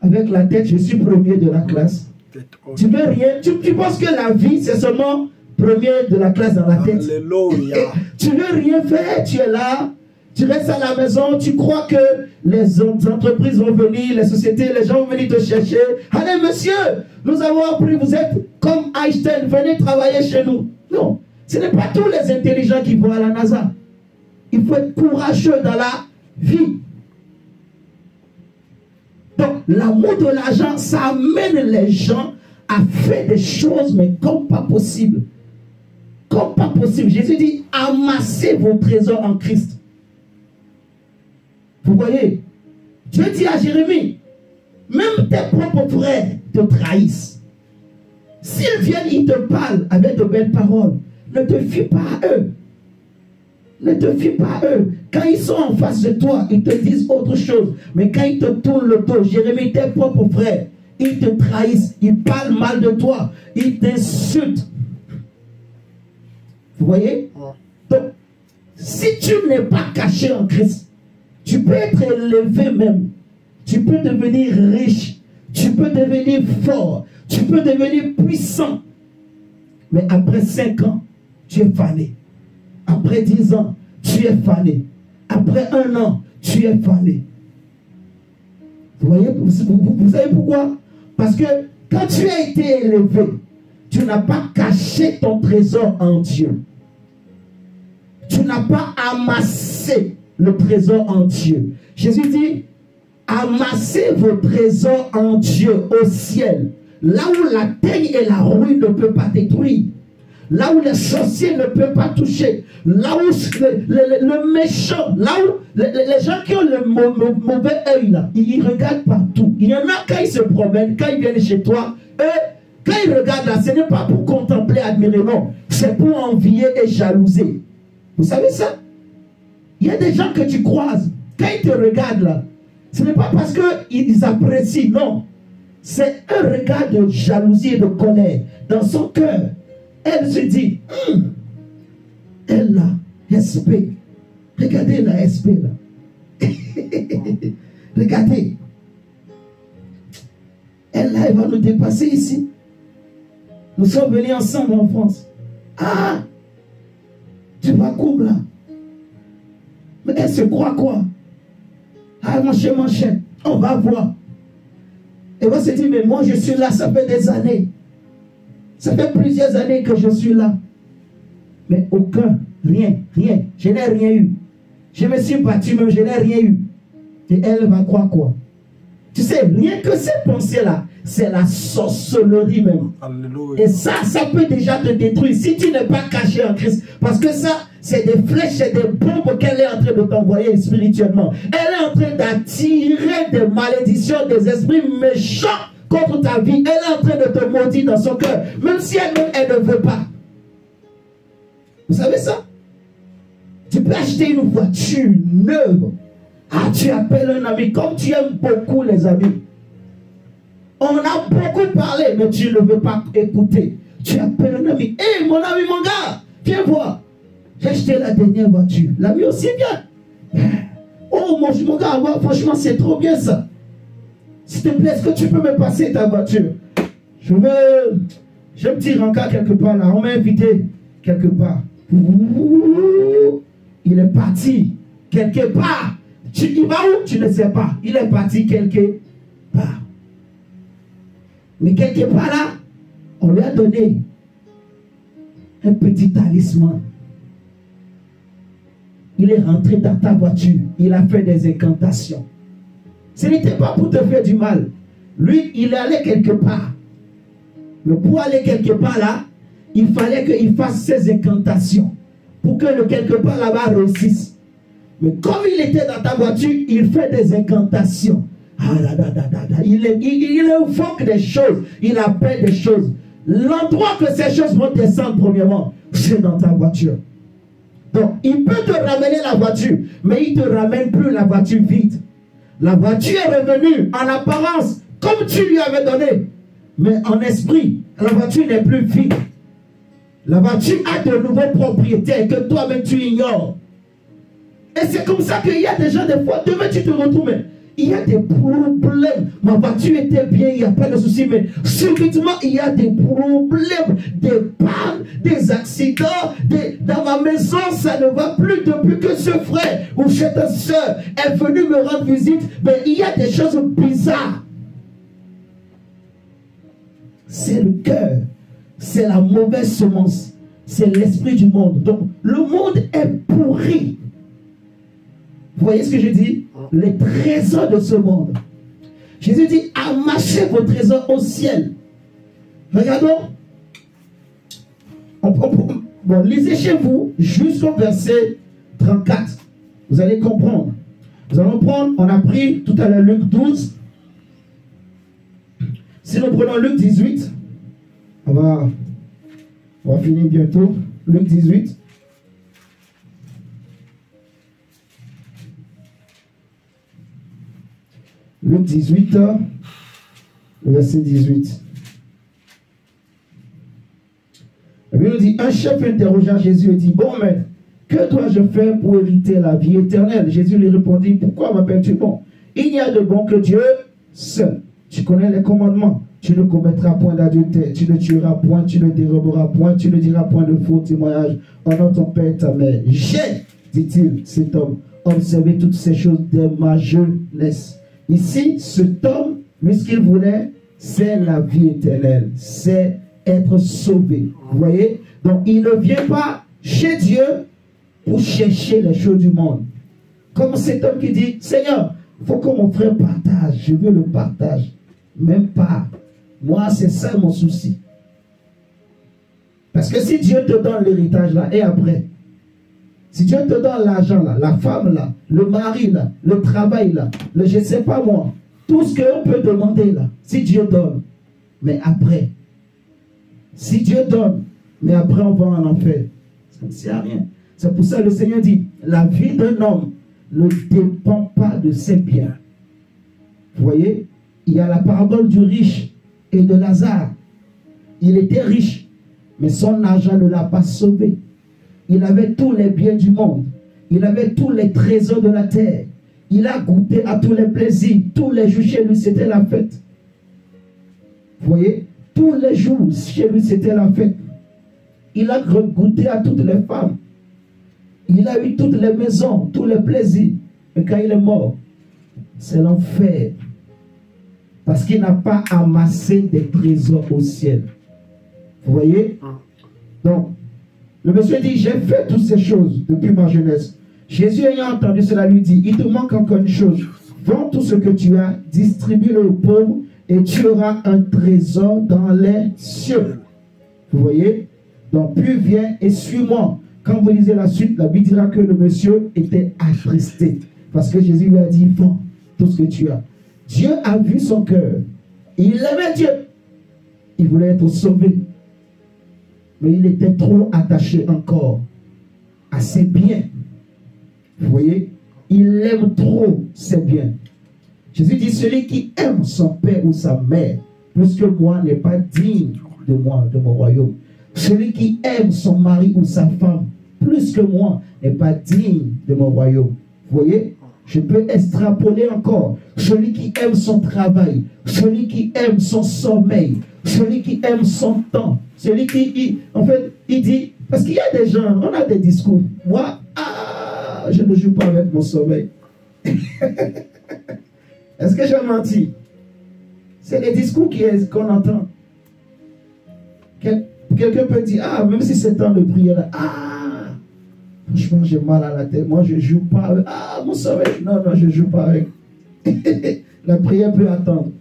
avec la tête, je suis premier de la classe. Tu veux rien. Tu penses que la vie, c'est seulement premier de la classe dans la tête. Alléluia. Tu veux rien faire, tu es là. Tu restes à la maison, tu crois que les entreprises vont venir, les sociétés, les gens vont venir te chercher. Allez, monsieur, nous avons appris, vous êtes comme Einstein, venez travailler chez nous. Non, ce n'est pas tous les intelligents qui vont à la NASA. Il faut être courageux dans la vie. Donc, l'amour de l'argent, ça amène les gens à faire des choses, mais comme pas possible. Comme pas possible. Jésus dit, amassez vos trésors en Christ. Vous voyez, Dieu dit à Jérémie, même tes propres frères te trahissent. S'ils viennent, ils te parlent avec de belles paroles. Ne te fie pas à eux. Ne te fie pas à eux. Quand ils sont en face de toi, ils te disent autre chose. Mais quand ils te tournent le dos, Jérémie, tes propres frères, ils te trahissent. Ils parlent mal de toi. Ils t'insultent. Vous voyez? Donc, si tu n'es pas caché en Christ, tu peux être élevé même. Tu peux devenir riche. Tu peux devenir fort. Tu peux devenir puissant. Mais après 5 ans, tu es fané. Après 10 ans, tu es fané. Après 1 an, tu es fané. Vous voyez, vous savez pourquoi? Parce que quand tu as été élevé, tu n'as pas caché ton trésor en Dieu. Tu n'as pas amassé le trésor en Dieu. Jésus dit, amassez vos trésors en Dieu, au ciel, là où la teigne et la rouille ne peuvent pas détruire, là où les sorciers ne peuvent pas toucher, là où le méchant, là où les gens qui ont le mauvais œil, là, ils regardent partout. Il y en a quand ils se promènent, quand ils viennent chez toi, eux, quand ils regardent là, ce n'est pas pour contempler, admirer, non. C'est pour envier et jalouser. Vous savez ça? Il y a des gens que tu croises, quand ils te regardent là, ce n'est pas parce qu'ils apprécient, non. C'est un regard de jalousie et de colère. Dans son cœur, elle se dit, elle a SP. Regardez la SP là. Regardez. Elle là, elle va nous dépasser ici. Nous sommes venus ensemble en France. Ah, tu vas comme là. Mais elle se croit quoi? Ah, mon cher, on va voir. Elle va se dire, mais moi je suis là, ça fait des années. Ça fait plusieurs années que je suis là. Mais aucun, rien. Je n'ai rien eu. Je me suis battu, même je n'ai rien eu. Et elle va croire quoi? Tu sais, rien que ces pensées-là, c'est la sorcellerie même. Alléluia. Et ça peut déjà te détruire si tu n'es pas caché en Christ. Parce que ça, c'est des flèches, c'est des bombes qu'elle est en train de t'envoyer spirituellement. Elle est en train d'attirer des malédictions, des esprits méchants contre ta vie. Elle est en train de te maudire dans son cœur. Même si elle ne veut pas. Vous savez ça? Tu peux acheter une voiture neuve. Ah, tu appelles un ami, comme tu aimes beaucoup les amis. On a beaucoup parlé, mais tu ne veux pas écouter. Tu appelles un ami. Hé, mon ami, mon gars, viens voir. J'ai acheté la dernière voiture. L'ami aussi vient. Oh, mon gars, franchement, c'est trop bien ça. S'il te plaît, est-ce que tu peux me passer ta voiture? J'ai un petit rencard quelque part là. On m'a invité quelque part. Il est parti quelque part. Il va où? Tu ne sais pas. Il est parti quelque part. Mais quelque part là, on lui a donné un petit talisman. Il est rentré dans ta voiture. Il a fait des incantations. Ce n'était pas pour te faire du mal. Lui, il allait quelque part. Mais pour aller quelque part là, il fallait qu'il fasse ses incantations. Pour que le quelque part là-bas réussisse. Mais comme il était dans ta voiture, il fait des incantations. Il invoque des choses. Il appelle des choses. L'endroit que ces choses vont descendre premièrement, c'est dans ta voiture. Donc, il peut te ramener la voiture, mais il ne te ramène plus la voiture vide. La voiture est revenue en apparence, comme tu lui avais donné. Mais en esprit, la voiture n'est plus vide. La voiture a de nouveaux propriétaires que toi-même tu ignores. Et c'est comme ça qu'il y a des gens, des fois, demain tu te retrouves, il y a des problèmes. Ma voiture était bien, il n'y a pas de souci, mais subitement, il y a des problèmes, des pannes, des accidents. Dans ma maison, ça ne va plus depuis que ce frère ou cette soeur est venu me rendre visite. Mais il y a des choses bizarres. C'est le cœur, c'est la mauvaise semence, c'est l'esprit du monde. Donc, le monde est pourri. Vous voyez ce que je dis? Les trésors de ce monde. Jésus dit, amassez vos trésors au ciel. Regardons. Bon, lisez chez vous jusqu'au verset 34. Vous allez comprendre. Nous allons prendre, on a pris tout à l'heure Luc 12. Si nous prenons Luc 18, on va finir bientôt. Luc 18. Luc 18, verset 18. Et puis il nous dit, un chef interrogea Jésus et dit, bon maître, que dois-je faire pour hériter la vie éternelle? Jésus lui répondit, pourquoi m'appelles-tu bon? Il n'y a de bon que Dieu seul. Tu connais les commandements. Tu ne commettras point d'adultère, tu ne tueras point, tu ne déroberas point, tu ne diras point de faux témoignages. Honore ton père et ta mère. J'ai, dit-il, cet homme, observé toutes ces choses dès ma jeunesse. Ici, cet homme, lui, ce qu'il voulait, c'est la vie éternelle. C'est être sauvé. Vous voyez? Donc, il ne vient pas chez Dieu pour chercher les choses du monde. Comme cet homme qui dit, Seigneur, il faut que mon frère partage. Je veux le partage. Même pas. Moi, c'est ça mon souci. Parce que si Dieu te donne l'héritage là, et après, si Dieu te donne l'argent là, la femme là, le mari là, le travail là, le je ne sais pas moi, tout ce qu'on peut demander là, si Dieu donne, mais après, si Dieu donne, mais après on va en enfer, ça ne sert à rien. C'est pour ça que le Seigneur dit, la vie d'un homme ne dépend pas de ses biens. Vous voyez, il y a la parabole du riche et de Lazare. Il était riche, mais son argent ne l'a pas sauvé. Il avait tous les biens du monde. Il avait tous les trésors de la terre. Il a goûté à tous les plaisirs. Tous les jours chez lui, c'était la fête. Vous voyez, tous les jours chez lui, c'était la fête. Il a goûté à toutes les femmes. Il a eu toutes les maisons, tous les plaisirs. Mais quand il est mort, c'est l'enfer. Parce qu'il n'a pas amassé des trésors au ciel. Vous voyez? Donc, le monsieur dit, j'ai fait toutes ces choses depuis ma jeunesse. Jésus ayant entendu cela lui dit, il te manque encore une chose. Vends tout ce que tu as, distribue-le aux pauvres et tu auras un trésor dans les cieux. Vous voyez? Donc, puis viens et suis-moi. Quand vous lisez la suite, la Bible dira que le monsieur était attristé. Parce que Jésus lui a dit, vends tout ce que tu as. Dieu a vu son cœur. Il aimait Dieu. Il voulait être sauvé. Mais il était trop attaché encore à ses biens. Vous voyez? Il aime trop ses biens. Jésus dit, celui qui aime son père ou sa mère plus que moi n'est pas digne de moi, de mon royaume. Celui qui aime son mari ou sa femme plus que moi n'est pas digne de mon royaume. Vous voyez? Je peux extrapoler encore. Celui qui aime son travail, celui qui aime son sommeil, celui qui aime son temps, celui qui, en fait, il dit, parce qu'il y a des gens, on a des discours. Moi, je ne joue pas avec mon sommeil. Est-ce que j'ai menti? C'est les discours qu'on entend. Quelqu'un peut dire, même si c'est temps de prière, franchement, j'ai mal à la tête. Moi, je ne joue pas avec. Mon sommeil. Non, je ne joue pas avec. La prière peut attendre.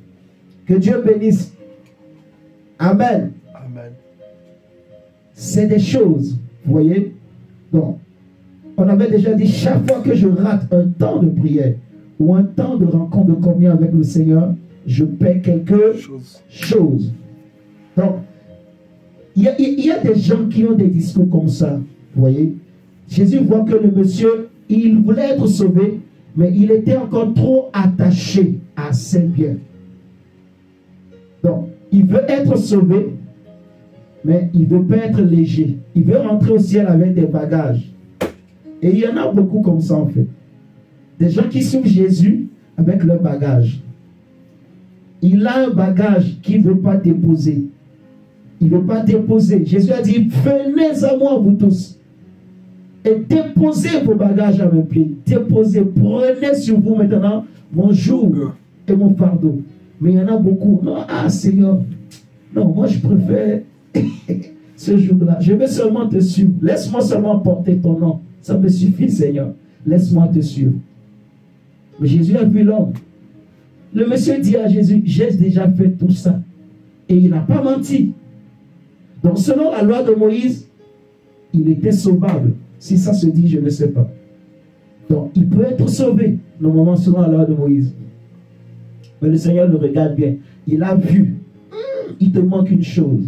Que Dieu bénisse. Amen. Amen. C'est des choses. Vous voyez? Donc, on avait déjà dit, chaque fois que je rate un temps de prière ou un temps de rencontre de communion avec le Seigneur, je paie quelque chose. Donc, il y a des gens qui ont des discours comme ça. Vous voyez? Jésus voit que le monsieur, il voulait être sauvé, mais il était encore trop attaché à ses biens. Donc, il veut être sauvé, mais il ne veut pas être léger. Il veut rentrer au ciel avec des bagages. Et il y en a beaucoup comme ça en fait. Des gens qui suivent Jésus avec leur bagage. Il a un bagage qu'il ne veut pas déposer. Il ne veut pas déposer. Jésus a dit, venez à moi vous tous. Et déposez vos bagages à mes pieds. Déposez, prenez sur vous maintenant mon joug et mon fardeau. Mais il y en a beaucoup. Non, Seigneur, non, moi je préfère ce jour-là. Je veux seulement te suivre. Laisse-moi seulement porter ton nom. Ça me suffit, Seigneur. Laisse-moi te suivre. Mais Jésus a vu l'homme. Le monsieur dit à Jésus, j'ai déjà fait tout ça. Et il n'a pas menti. Donc selon la loi de Moïse, il était sauvable. Si ça se dit, je ne sais pas. Donc, il peut être sauvé, normalement, selon la loi de Moïse. Mais le Seigneur le regarde bien. Il a vu. Il te manque une chose.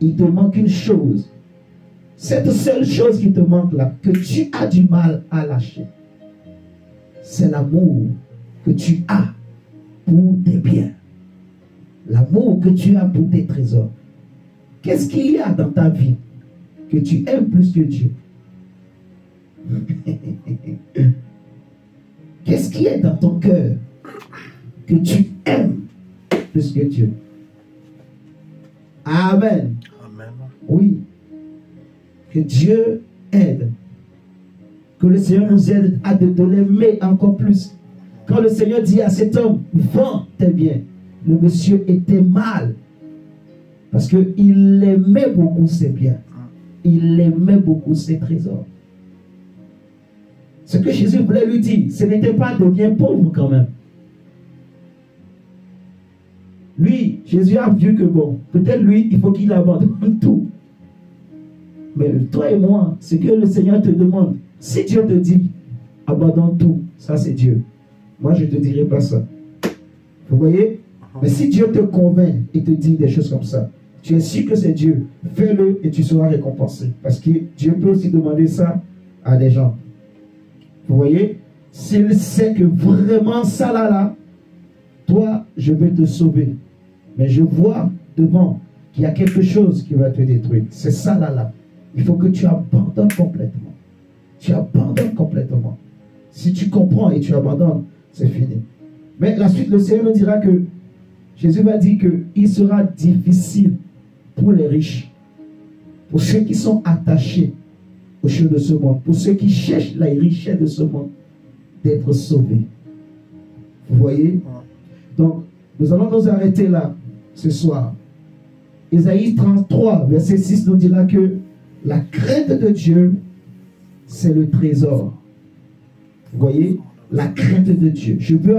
Il te manque une chose. Cette seule chose qui te manque là, que tu as du mal à lâcher, c'est l'amour que tu as pour tes biens. L'amour que tu as pour tes trésors. Qu'est-ce qu'il y a dans ta vie que tu aimes plus que Dieu? Qu'est-ce qui est dans ton cœur que tu aimes plus que Dieu? Amen. Amen. Oui. Que Dieu aide. Que le Seigneur nous aide à de l'aimer encore plus. quand le Seigneur dit à cet homme, vends tes biens, le monsieur était mal. Parce qu'il aimait beaucoup ses biens. Il aimait beaucoup ses trésors. Ce que Jésus voulait lui dire, ce n'était pas de biens pauvres quand même. Lui, Jésus a vu que bon, peut-être lui, il faut qu'il abandonne tout. Mais toi et moi, ce que le Seigneur te demande, si Dieu te dit, abandonne tout, ça c'est Dieu. Moi, je ne te dirai pas ça. Vous voyez? Mais si Dieu te convainc et te dit des choses comme ça, tu es sûr que c'est Dieu. Fais-le et tu seras récompensé. Parce que Dieu peut aussi demander ça à des gens. Vous voyez? S'il sait que vraiment ça là, toi, je vais te sauver. Mais je vois devant qu'il y a quelque chose qui va te détruire. C'est ça là. Il faut que tu abandonnes complètement. Tu abandonnes complètement. Si tu comprends et tu abandonnes, c'est fini. Mais la suite, le Seigneur nous dira que Jésus va dire qu'il sera difficile pour les riches, pour ceux qui sont attachés aux choses de ce monde, pour ceux qui cherchent la richesse de ce monde, d'être sauvés. Vous voyez? Donc, nous allons nous arrêter là ce soir. Ésaïe 33, verset 6 nous dira que la crainte de Dieu, c'est le trésor. Vous voyez? La crainte de Dieu. Je peux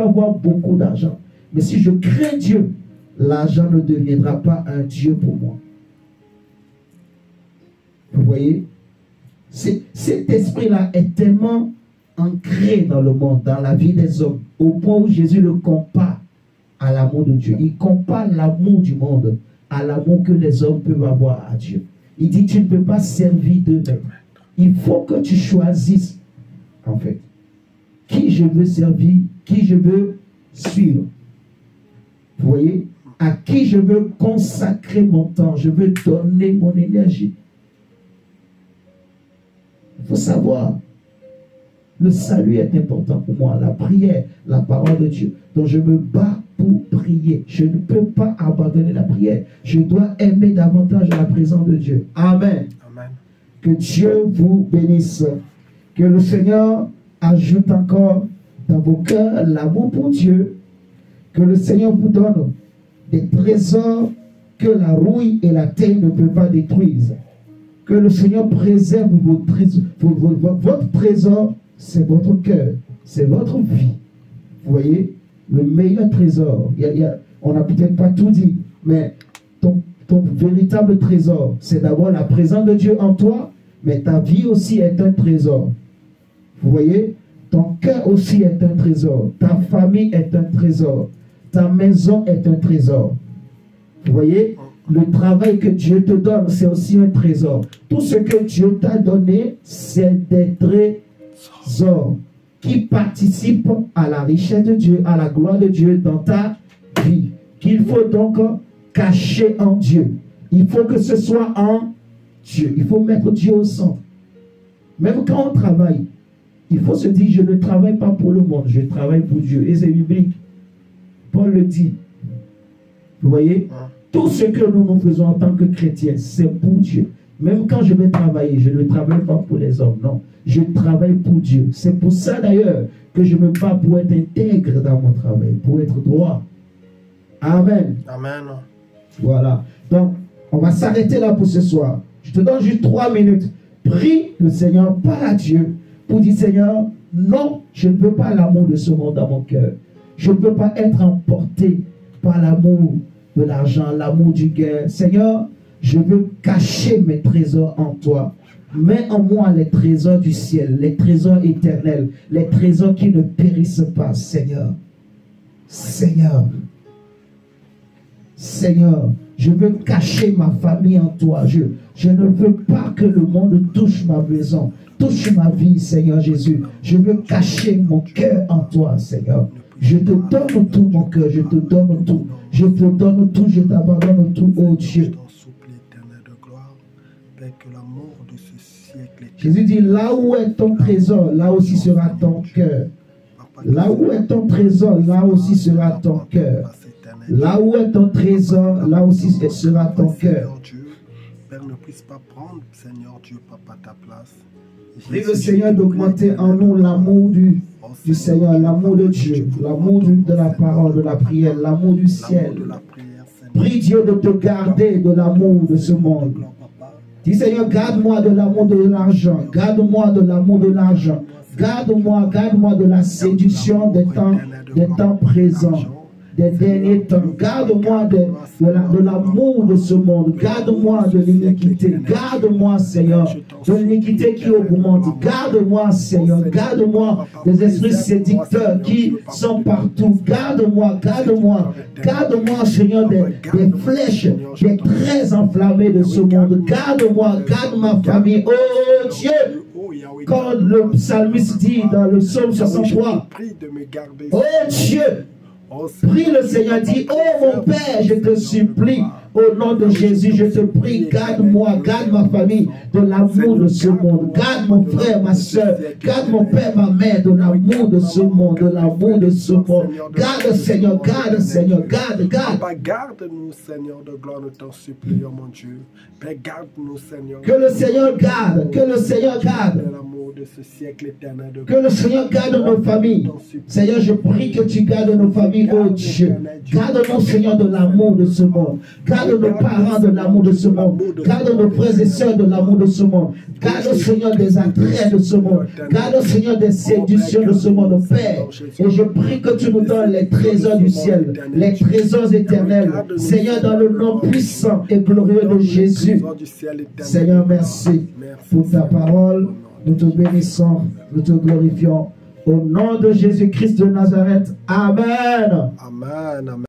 avoir beaucoup d'argent, mais si je crains Dieu, l'argent ne deviendra pas un Dieu pour moi. Vous voyez? Cet esprit-là est tellement ancré dans le monde, dans la vie des hommes, au point où Jésus le compare à l'amour de Dieu. Il compare l'amour du monde à l'amour que les hommes peuvent avoir à Dieu. Il dit, tu ne peux pas servir d'eux-mêmes. Il faut que tu choisisses, en fait, qui je veux servir, qui je veux suivre. Vous voyez? À qui je veux consacrer mon temps, je veux donner mon énergie. Il faut savoir, le salut est important pour moi, la prière, la parole de Dieu. Donc je me bats pour prier. Je ne peux pas abandonner la prière. Je dois aimer davantage la présence de Dieu. Amen. Amen. Que Dieu vous bénisse. Que le Seigneur ajoute encore dans vos cœurs l'amour pour Dieu. Que le Seigneur vous donne des trésors que la rouille et la terre ne peuvent pas détruire. Que le Seigneur préserve votre trésor, c'est votre cœur, c'est votre vie. Vous voyez, le meilleur trésor, on n'a peut-être pas tout dit, mais ton véritable trésor, c'est d'abord la présence de Dieu en toi, mais ta vie aussi est un trésor. Vous voyez, ton cœur aussi est un trésor, ta famille est un trésor, ta maison est un trésor. Vous voyez, le travail que Dieu te donne, c'est aussi un trésor. Tout ce que Dieu t'a donné, c'est des trésors qui participent à la richesse de Dieu, à la gloire de Dieu dans ta vie. Qu'il faut donc cacher en Dieu. Il faut que ce soit en Dieu. Il faut mettre Dieu au centre. Même quand on travaille, il faut se dire, je ne travaille pas pour le monde, je travaille pour Dieu. Et c'est biblique. Paul le dit. Vous voyez? Tout ce que nous faisons en tant que chrétiens, c'est pour Dieu. Même quand je vais travailler, je ne travaille pas pour les hommes, non. Je travaille pour Dieu. C'est pour ça d'ailleurs que je me bats pour être intègre dans mon travail, pour être droit. Amen. Amen. Voilà. Donc, on va s'arrêter là pour ce soir. Je te donne juste 3 minutes. Prie le Seigneur, parle à Dieu, pour dire, Seigneur, non, je ne veux pas l'amour de ce monde dans mon cœur. Je ne veux pas être emporté par l'amour de l'argent, l'amour du gain. Seigneur, je veux cacher mes trésors en toi. Mets en moi les trésors du ciel, les trésors éternels, les trésors qui ne périssent pas, Seigneur. Seigneur. Seigneur, je veux cacher ma famille en toi. Je ne veux pas que le monde touche ma maison, touche ma vie, Seigneur Jésus. Je veux cacher mon cœur en toi, Seigneur. Je te donne tout mon cœur, je te donne tout. Je te donne tout, je t'abandonne tout, oh Dieu. Jésus dit, là où est ton trésor, là aussi sera ton cœur. Là où est ton trésor, là aussi sera ton cœur. Là où est ton trésor, là aussi sera ton cœur. Père, ne puisse pas prendre, Seigneur Dieu, Papa, ta place. Prie le Seigneur d'augmenter en nous l'amour du Seigneur, l'amour de Dieu, l'amour de la parole, de la prière, l'amour du ciel. Prie Dieu de te garder de l'amour de ce monde. Dis Seigneur, garde-moi de l'amour de l'argent, garde-moi de l'amour de l'argent, garde-moi de la séduction des temps présents, des derniers temps. Garde-moi de l'amour de ce monde. Garde-moi de l'iniquité. Garde-moi, Seigneur, de l'iniquité qui augmente. Garde-moi, Seigneur. Garde-moi des esprits séducteurs qui sont partout. Garde-moi, garde-moi. Garde-moi, Seigneur, des flèches, des traits enflammés de ce monde. Garde-moi, garde ma famille. Oh Dieu! Quand le psalmiste dit dans le psaume 63, oh Dieu! Prie le Seigneur, dit, oh mon Père, je te supplie, au nom de Jésus, je te prie, garde-moi, garde ma famille de l'amour de ce monde, garde mon frère, ma soeur, garde mon père, ma mère de l'amour de ce monde, de l'amour de ce monde. Garde Seigneur, garde Seigneur, garde. Garde-nous Seigneur de gloire, nous t'en supplions mon Dieu. Père, garde-nous Seigneur. Que le Seigneur garde, que le Seigneur garde. De ce siècle éternel de que le Seigneur garde nos familles. Seigneur, je prie que tu gardes nos familles, oh Dieu. Garde-nous, Seigneur, de l'amour de ce monde. Garde nos parents de l'amour de ce monde. Garde nos frères et sœurs de l'amour de ce monde. Garde, Seigneur, des attraits de ce monde. Garde, Seigneur, des séductions de ce monde, Père. Et je prie que tu nous donnes les trésors du ciel, les trésors éternels. Seigneur, dans le nom puissant et glorieux de Jésus. Seigneur, merci pour ta parole. Nous te bénissons, nous te glorifions. Au nom de Jésus-Christ de Nazareth. Amen. Amen.